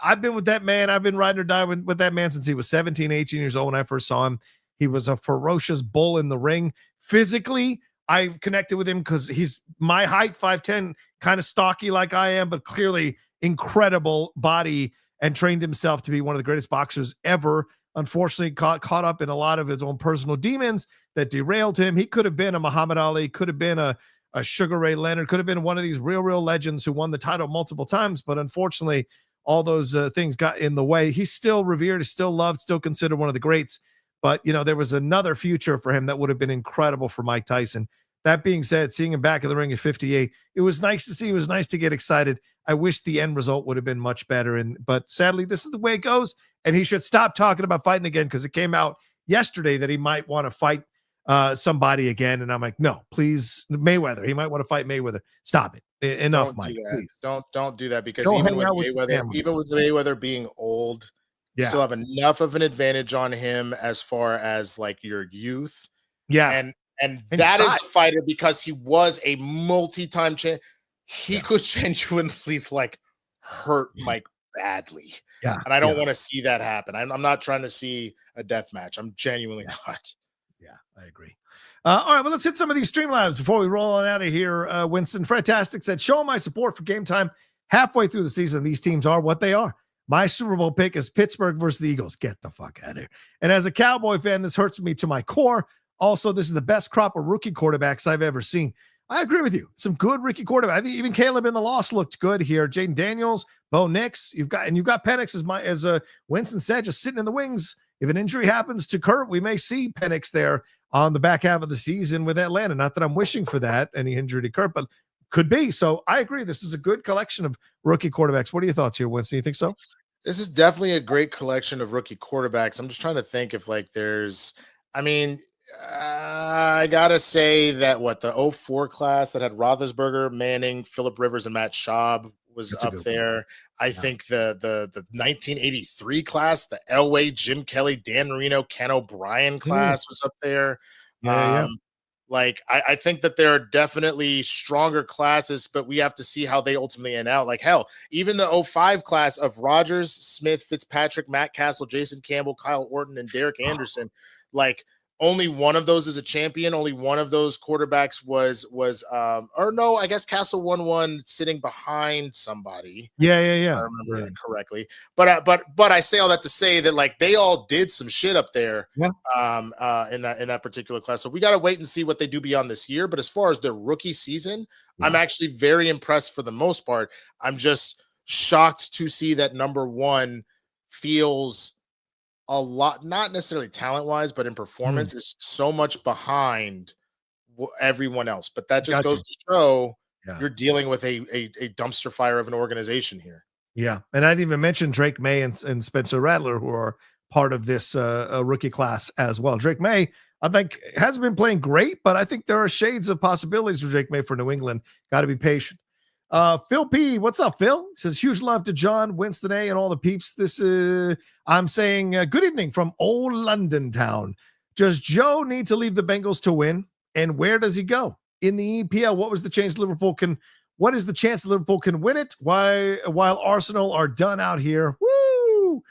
I've been with that man. I've been riding or dying with that man since he was 17, 18 years old when I first saw him. He was a ferocious bull in the ring. Physically, I connected with him because he's my height, 5'10", kind of stocky like I am, but clearly incredible body, and trained himself to be one of the greatest boxers ever. Unfortunately, caught up in a lot of his own personal demons that derailed him. He could have been a Muhammad Ali, could have been a Sugar Ray Leonard, could have been one of these real legends who won the title multiple times. But unfortunately, all those things got in the way. He's still revered, is still loved, still considered one of the greats. But, there was another future for him that would have been incredible for Mike Tyson. That being said, seeing him back in the ring at 58, it was nice to see. It was nice to get excited. I wish the end result would have been much better. But sadly, this is the way it goes. And he should stop talking about fighting again, because it came out yesterday that he might want to fight somebody again. And I'm like, no, please, Mayweather. He might want to fight Mayweather. Stop it. Enough, Don't Mike. do that. Please. Don't do that, because Don't even hang with out with your Mayweather, family. even with Mayweather being old, you still have enough of an advantage on him as far as like your youth. Yeah. And that is a fighter, because he was a multi-time champ. He could genuinely like hurt Mike badly. Yeah. And I don't want to see that happen. I'm not trying to see a death match. I'm genuinely not. Yeah, I agree. All right, well, let's hit some of these Streamlabs before we roll on out of here. Winston Fantastic said, showing my support for Game Time halfway through the season. These teams are what they are. My Super Bowl pick is Pittsburgh versus the Eagles. Get the fuck out of here. And as a Cowboy fan, this hurts me to my core. Also, this is the best crop of rookie quarterbacks I've ever seen. I agree with you. Some good rookie quarterback. I think even Caleb in the loss looked good here. Jaden Daniels, Bo Nix. You've got Penix as Winston said, just sitting in the wings. If an injury happens to Kurt, we may see Penix there on the back half of the season with Atlanta. Not that I'm wishing for that, any injury to Kurt, but could be. So I agree. This is a good collection of rookie quarterbacks. What are your thoughts here, Winston? You think so? This is definitely a great collection of rookie quarterbacks. I'm just trying to think if like there's, I gotta say that the 04 class that had Roethlisberger, Manning, Phillip Rivers, and Matt Schaub was up there. I think the 1983 class, the Elway, Jim Kelly, Dan Marino, Ken O'Brien class was up there. Like I think that there are definitely stronger classes, but we have to see how they ultimately end out. Like hell, even the 05 class of Rodgers, Smith, Fitzpatrick, Matt Castle, Jason Campbell, Kyle Orton, and Derek Anderson, like only one of those is a champion. Only one of those quarterbacks was or no, I guess Castle won one sitting behind somebody. Yeah. I remember that correctly. But I say all that to say that like they all did some shit up there in that particular class. So we got to wait and see what they do beyond this year. But as far as their rookie season, I'm actually very impressed for the most part. I'm just shocked to see that number one feels a lot, not necessarily talent-wise, but in performance is so much behind everyone else. But that just goes to show you're dealing with a dumpster fire of an organization here. Yeah, and I didn't even mention Drake May and Spencer Rattler, who are part of this rookie class as well. Drake May, I think, hasn't been playing great, but I think there are shades of possibilities for Drake May for New England. Got to be patient. Phil P, what's up, Phil? He says, huge love to John, Winston A, and all the peeps. This I'm saying good evening from old London town. Does Joe need to leave the Bengals to win? And where does he go? In the EPL, what is the chance Liverpool can win it? While Arsenal are done out here? Woo!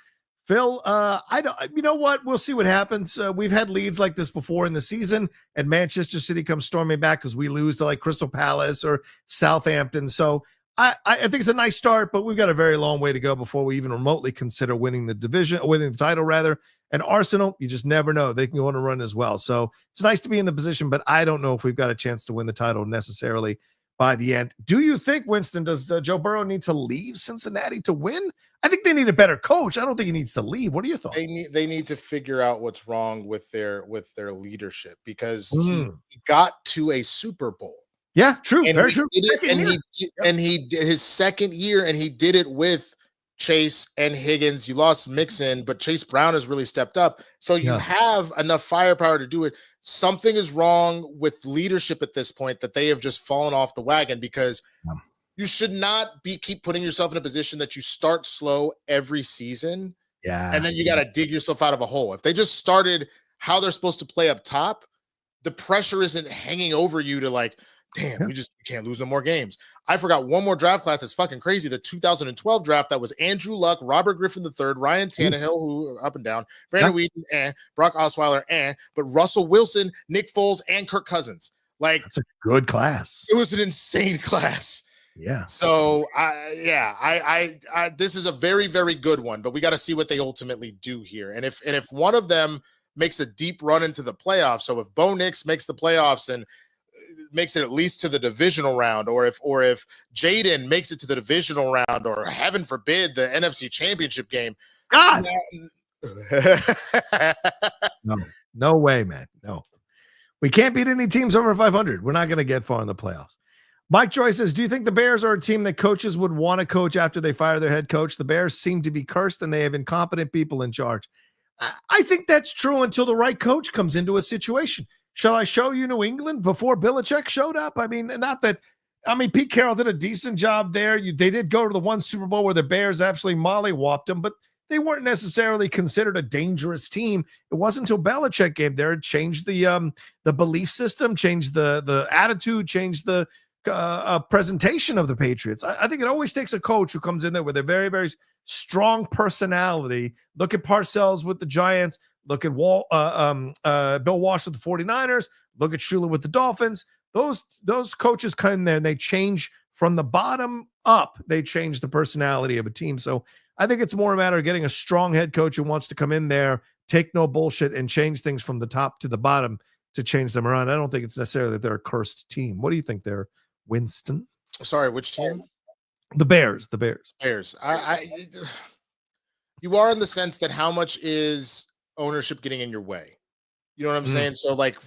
Phil, I don't. You know what? We'll see what happens. We've had leads like this before in the season, and Manchester City comes storming back because we lose to like Crystal Palace or Southampton. So I think it's a nice start, but we've got a very long way to go before we even remotely consider winning the title rather. And Arsenal, you just never know. They can go on a run as well. So it's nice to be in the position, but I don't know if we've got a chance to win the title necessarily by the end. Do you think, Winston, does Joe Burrow need to leave Cincinnati to win? I think they need a better coach. I don't think he needs to leave. What are your thoughts? They need to figure out what's wrong with their leadership, because he got to a Super Bowl. Yeah, true. And Very he true. did it, Second year. and he did his second year, and he did it with Chase and Higgins. You lost Mixon, but Chase Brown has really stepped up. So you have enough firepower to do it. Something is wrong with leadership at this point that they have just fallen off the wagon, because you should not keep putting yourself in a position that you start slow every season. Yeah. And then you got to dig yourself out of a hole. If they just started how they're supposed to play up top, the pressure isn't hanging over you to like, damn, we can't lose no more games. I forgot one more draft class that's fucking crazy. The 2012 draft that was Andrew Luck, Robert Griffin III, Ryan Tannehill, who up and down, Brandon Whedon, Brock Osweiler, but Russell Wilson, Nick Foles, and Kirk Cousins. Like, that's a good class. It was an insane class. Yeah. So I this is a very, very good one, but we got to see what they ultimately do here. And if one of them makes a deep run into the playoffs, so if Bo Nix makes the playoffs and makes it at least to the divisional round, or if Jaden makes it to the divisional round, or heaven forbid the NFC Championship game, God, no way, man. No, we can't beat any teams over 500. We're not going to get far in the playoffs. Mike Joy says, do you think the Bears are a team that coaches would want to coach after they fire their head coach? The Bears seem to be cursed and they have incompetent people in charge. I think that's true until the right coach comes into a situation. Shall I show you New England before Belichick showed up? I mean, Pete Carroll did a decent job there. They did go to the one Super Bowl where the Bears absolutely mollywopped them, but they weren't necessarily considered a dangerous team. It wasn't until Belichick came there, it changed the belief system, changed the attitude, changed the presentation of the Patriots. I think it always takes a coach who comes in there with a very, very strong personality. Look at Parcells with the Giants. Look at Bill Walsh with the 49ers. Look at Shula with the Dolphins. Those coaches come in there and they change from the bottom up. They change the personality of a team. So I think it's more a matter of getting a strong head coach who wants to come in there, take no bullshit, and change things from the top to the bottom to change them around. I don't think it's necessarily that they're a cursed team. What do you think there, Winston? Sorry, which team? The Bears. You are, in the sense that how much is ownership getting in your way? You know what I'm saying? So like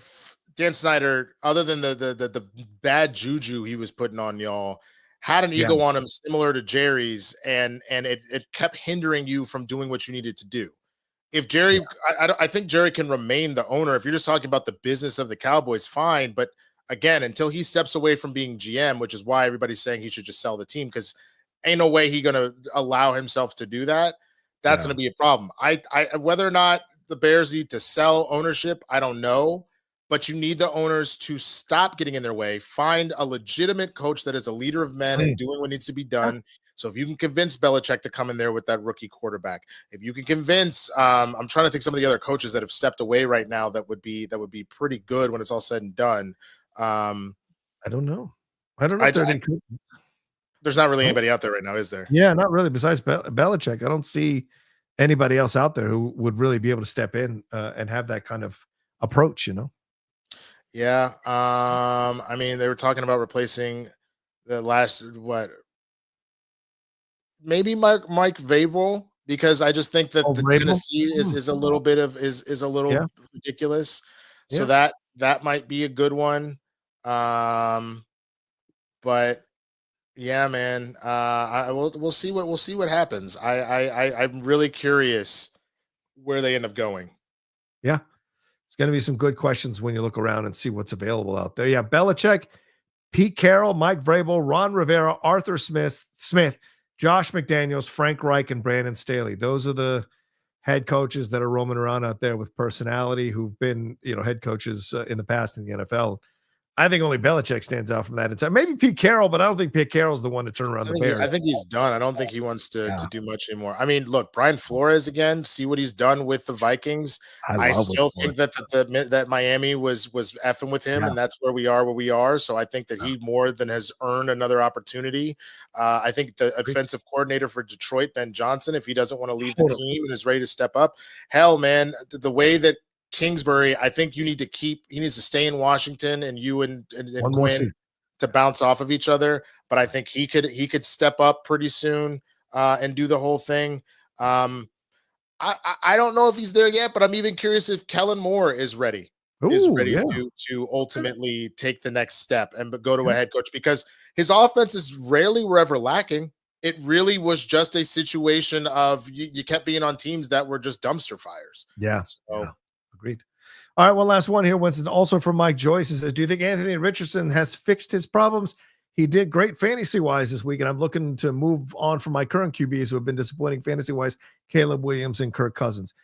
Dan Snyder, other than the bad juju he was putting on y'all, had an ego on him similar to Jerry's, and it kept hindering you from doing what you needed to do. If Jerry, I think Jerry can remain the owner. If you're just talking about the business of the Cowboys, fine. But again, until he steps away from being GM, which is why everybody's saying he should just sell the team, because ain't no way he's going to allow himself to do that. That's going to be a problem. I whether or not the Bears need to sell ownership, I don't know. But you need the owners to stop getting in their way. Find a legitimate coach that is a leader of men and doing what needs to be done. So if you can convince Belichick to come in there with that rookie quarterback, if you can convince, I'm trying to think some of the other coaches that have stepped away right now that would be pretty good when it's all said and done. I don't know. There's not really anybody out there right now, is there? Yeah, not really. Besides Belichick, I don't see anybody else out there who would really be able to step in and have that kind of approach, you know? Yeah. I mean, they were talking about replacing the last, maybe Mike Vrabel, because I just think that the Vrabel? Tennessee is a little bit of is a little ridiculous. So that might be a good one. But yeah, man, we'll see what happens. I'm really curious where they end up going. Yeah. It's going to be some good questions when you look around and see what's available out there. Yeah, Belichick, Pete Carroll, Mike Vrabel, Ron Rivera, Arthur Smith, Josh McDaniels, Frank Reich, and Brandon Staley. Those are the head coaches that are roaming around out there with personality who've been, head coaches in the past in the NFL. I think only Belichick stands out from that. It's maybe Pete Carroll, but I don't think Pete Carroll's the one to turn around the Bears. I think he's done. I don't think he wants to do much anymore. I mean, look, Brian Flores again. See what he's done with the Vikings. I still think that Miami was effing with him, and that's where we are. So I think that he more than has earned another opportunity. I think the offensive coordinator for Detroit, Ben Johnson, if he doesn't want to leave the team and is ready to step up, hell, man, the way that Kingsbury, I think he needs to stay in Washington, and you and Quinn to bounce off of each other. But I think he could step up pretty soon and do the whole thing. I don't know if he's there yet, but I'm even curious if Kellen Moore is ready. is Ooh, ready yeah. to ultimately take the next step and go to a head coach, because his offense is rarely were ever lacking. It really was just a situation of you kept being on teams that were just dumpster fires. Yeah. So Agreed. All right, one last one here, Winston. Also from Mike Joyce, it says, do you think Anthony Richardson has fixed his problems? He did great fantasy-wise this week, and I'm looking to move on from my current QBs who have been disappointing fantasy-wise, Caleb Williams and Kirk Cousins.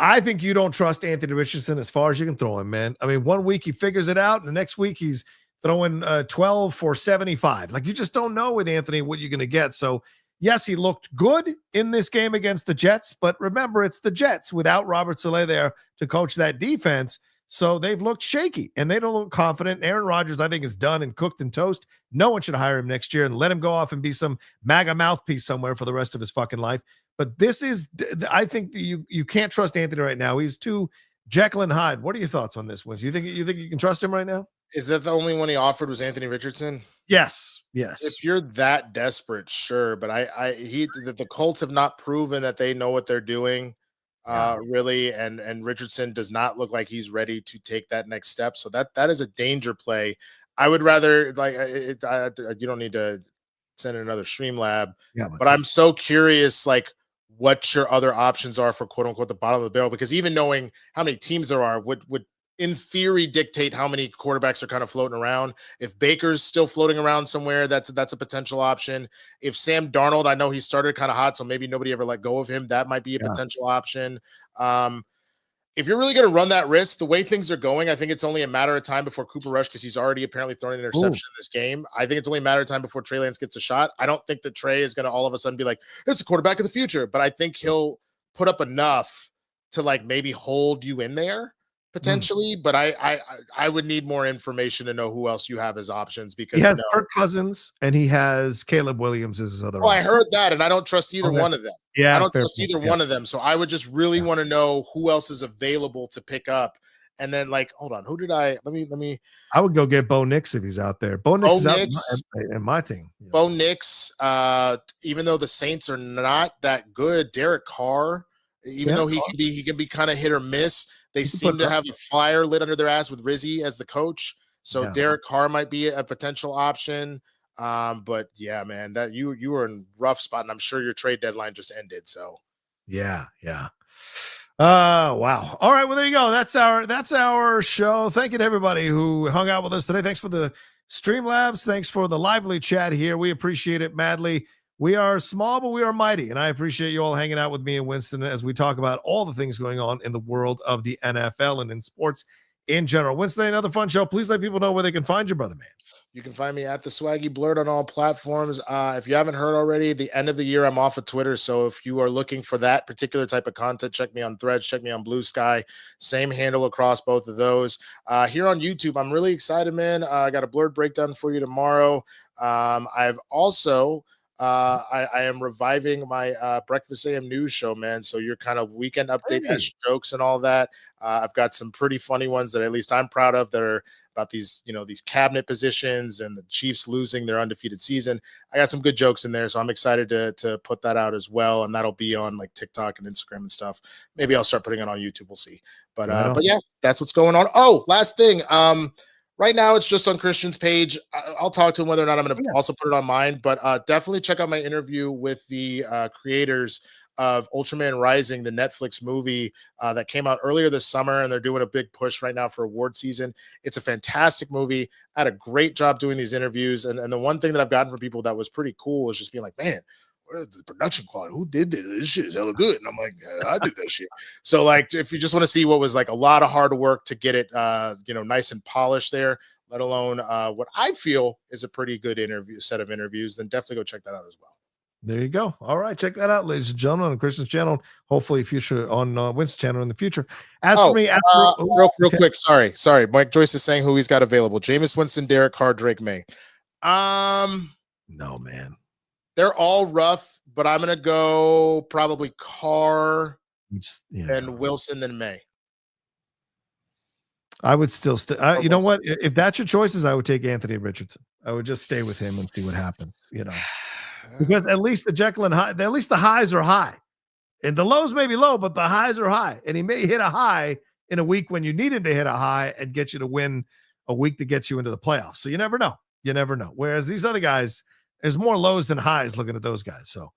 I think you don't trust Anthony Richardson as far as you can throw him, man. I mean, one week he figures it out, and the next week he's throwing 12 for 75. Like, you just don't know with Anthony what you're going to get. So, yes, he looked good in this game against the Jets, but remember, it's the Jets without Robert Saleh there to coach that defense. So they've looked shaky and they don't look confident. Aaron Rodgers, I think, is done and cooked and toast. No one should hire him next year and let him go off and be some MAGA mouthpiece somewhere for the rest of his fucking life. But this is, I think you can't trust Anthony right now. He's too Jekyll and Hyde. What are your thoughts on this, Wiz? You think you can trust him right now? is that the only one he offered was Anthony Richardson? Yes. If you're that desperate, sure. But the Colts have not proven that they know what they're doing. Really, and Richardson does not look like he's ready to take that next step. So that is a danger play. I would rather you don't need to send in another Streamlab. But I'm so curious, like, what your other options are for quote unquote the bottom of the barrel, because even knowing how many teams there are would in theory dictate how many quarterbacks are kind of floating around. If Baker's still floating around somewhere, that's a potential option. If Sam Darnold, I know he started kind of hot, so maybe nobody ever let go of him, that might be a potential option. If you're really going to run that risk, the way things are going, I think it's only a matter of time before Cooper Rush, because he's already apparently thrown an interception in this game. I think it's only a matter of time before Trey Lance gets a shot. I don't think that Trey is going to all of a sudden be like, this is the quarterback of the future, but I think he'll put up enough to like maybe hold you in there potentially. But I would need more information to know who else you have as options, because he has Kirk Cousins and he has Caleb Williams as his other. I heard that, and I don't trust either one of them. Yeah, I don't trust either one of them. So I would just really want to know who else is available to pick up. And then, like, hold on, who did I? Let me. I would go get Bo Nix if he's out there. Bo Nix is out in my team. Bo Nix, even though the Saints are not that good, Derek Carr, even though he can be kind of hit or miss, they seem to have a fire lit under their ass with Rizzy as the coach. So Derek Carr might be a potential option. But yeah, man, that you were in rough spot, and I'm sure your trade deadline just ended. So yeah. Wow. All right, well, there you go. That's our show. Thank you to everybody who hung out with us today. Thanks for the Streamlabs. Thanks for the lively chat here. We appreciate it madly. We are small, but we are mighty, and I appreciate you all hanging out with me and Winston as we talk about all the things going on in the world of the NFL and in sports in general. Winston, another fun show. Please let people know where they can find you, brother man. You can find me at the Swaggy Blurred on all platforms. If you haven't heard already, the end of the year, I'm off of Twitter. So if you are looking for that particular type of content, check me on Threads, check me on Blue Sky. Same handle across both of those. Here on YouTube, I'm really excited, man. I got a Blurred breakdown for you tomorrow. I've also... I am reviving my Breakfast AM news show, man. So your kind of weekend update jokes and all that. I've got some pretty funny ones that at least I'm proud of that are about these, these cabinet positions and the Chiefs losing their undefeated season. I got some good jokes in there, so I'm excited to put that out as well. And that'll be on like TikTok and Instagram and stuff. Maybe I'll start putting it on YouTube. We'll see. But yeah, that's what's going on. Oh, last thing. Right now, it's just on Christian's page. I'll talk to him whether or not I'm going to also put it on mine. But definitely check out my interview with the creators of Ultraman Rising, the Netflix movie that came out earlier this summer. And they're doing a big push right now for award season. It's a fantastic movie. I had a great job doing these interviews. And the one thing that I've gotten from people that was pretty cool was just being like, man, the production quality, who did this? This shit is hella good. And I'm like, I did that shit. So like, if you just want to see what was like a lot of hard work to get it, nice and polished there, let alone what I feel is a pretty good set of interviews, then definitely go check that out as well. There you go. All right, check that out, ladies and gentlemen, on Christian's channel. Hopefully, future on Winston's channel in the future. As for me, real quick, sorry, Mike Joyce is saying who he's got available: Jameis Winston, Derek Carr, Drake May. No, man. They're all rough, but I'm going to go probably Carr and Wilson, then May. I would still you know what? If that's your choices, I would take Anthony Richardson. I would just stay with him and see what happens, because at least the Jekyll and Hyde, at least the highs are high and the lows may be low, but the highs are high, and he may hit a high in a week when you need him to hit a high and get you to win a week that gets you into the playoffs. So you never know. You never know. Whereas these other guys, there's more lows than highs looking at those guys. So,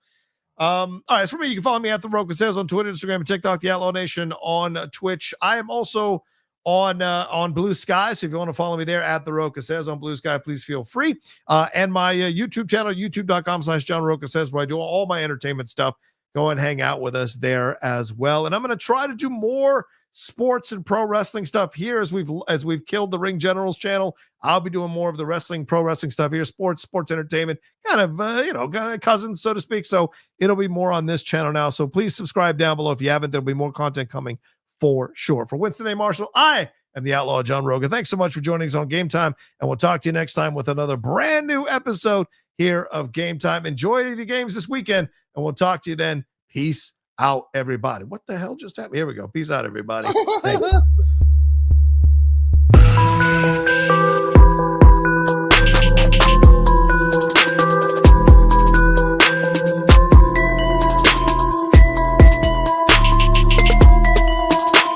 all right. So for me, you can follow me at the Rocha Says on Twitter, Instagram, and TikTok, the Outlaw Nation on Twitch. I am also on Blue Sky. So if you want to follow me there at the Rocha Says on Blue Sky, please feel free. And my YouTube channel, youtube.com/John Rocha Says, where I do all my entertainment stuff. Go and hang out with us there as well. And I'm going to try to do more sports and pro wrestling stuff here as we've killed the Ring Generals channel. I'll be doing more of the pro wrestling stuff here, sports entertainment, kind of cousins, so to speak. So it'll be more on this channel now. So please subscribe down below if you haven't. There'll be more content coming for sure. For Winston A. Marshall, I am the Outlaw John Rocha. Thanks so much for joining us on Game Time, and we'll talk to you next time with another brand new episode here of Game Time. Enjoy the games this weekend, and we'll talk to you then. Peace out, everybody. What the hell just happened? Here we go. Peace out, everybody. Thank you.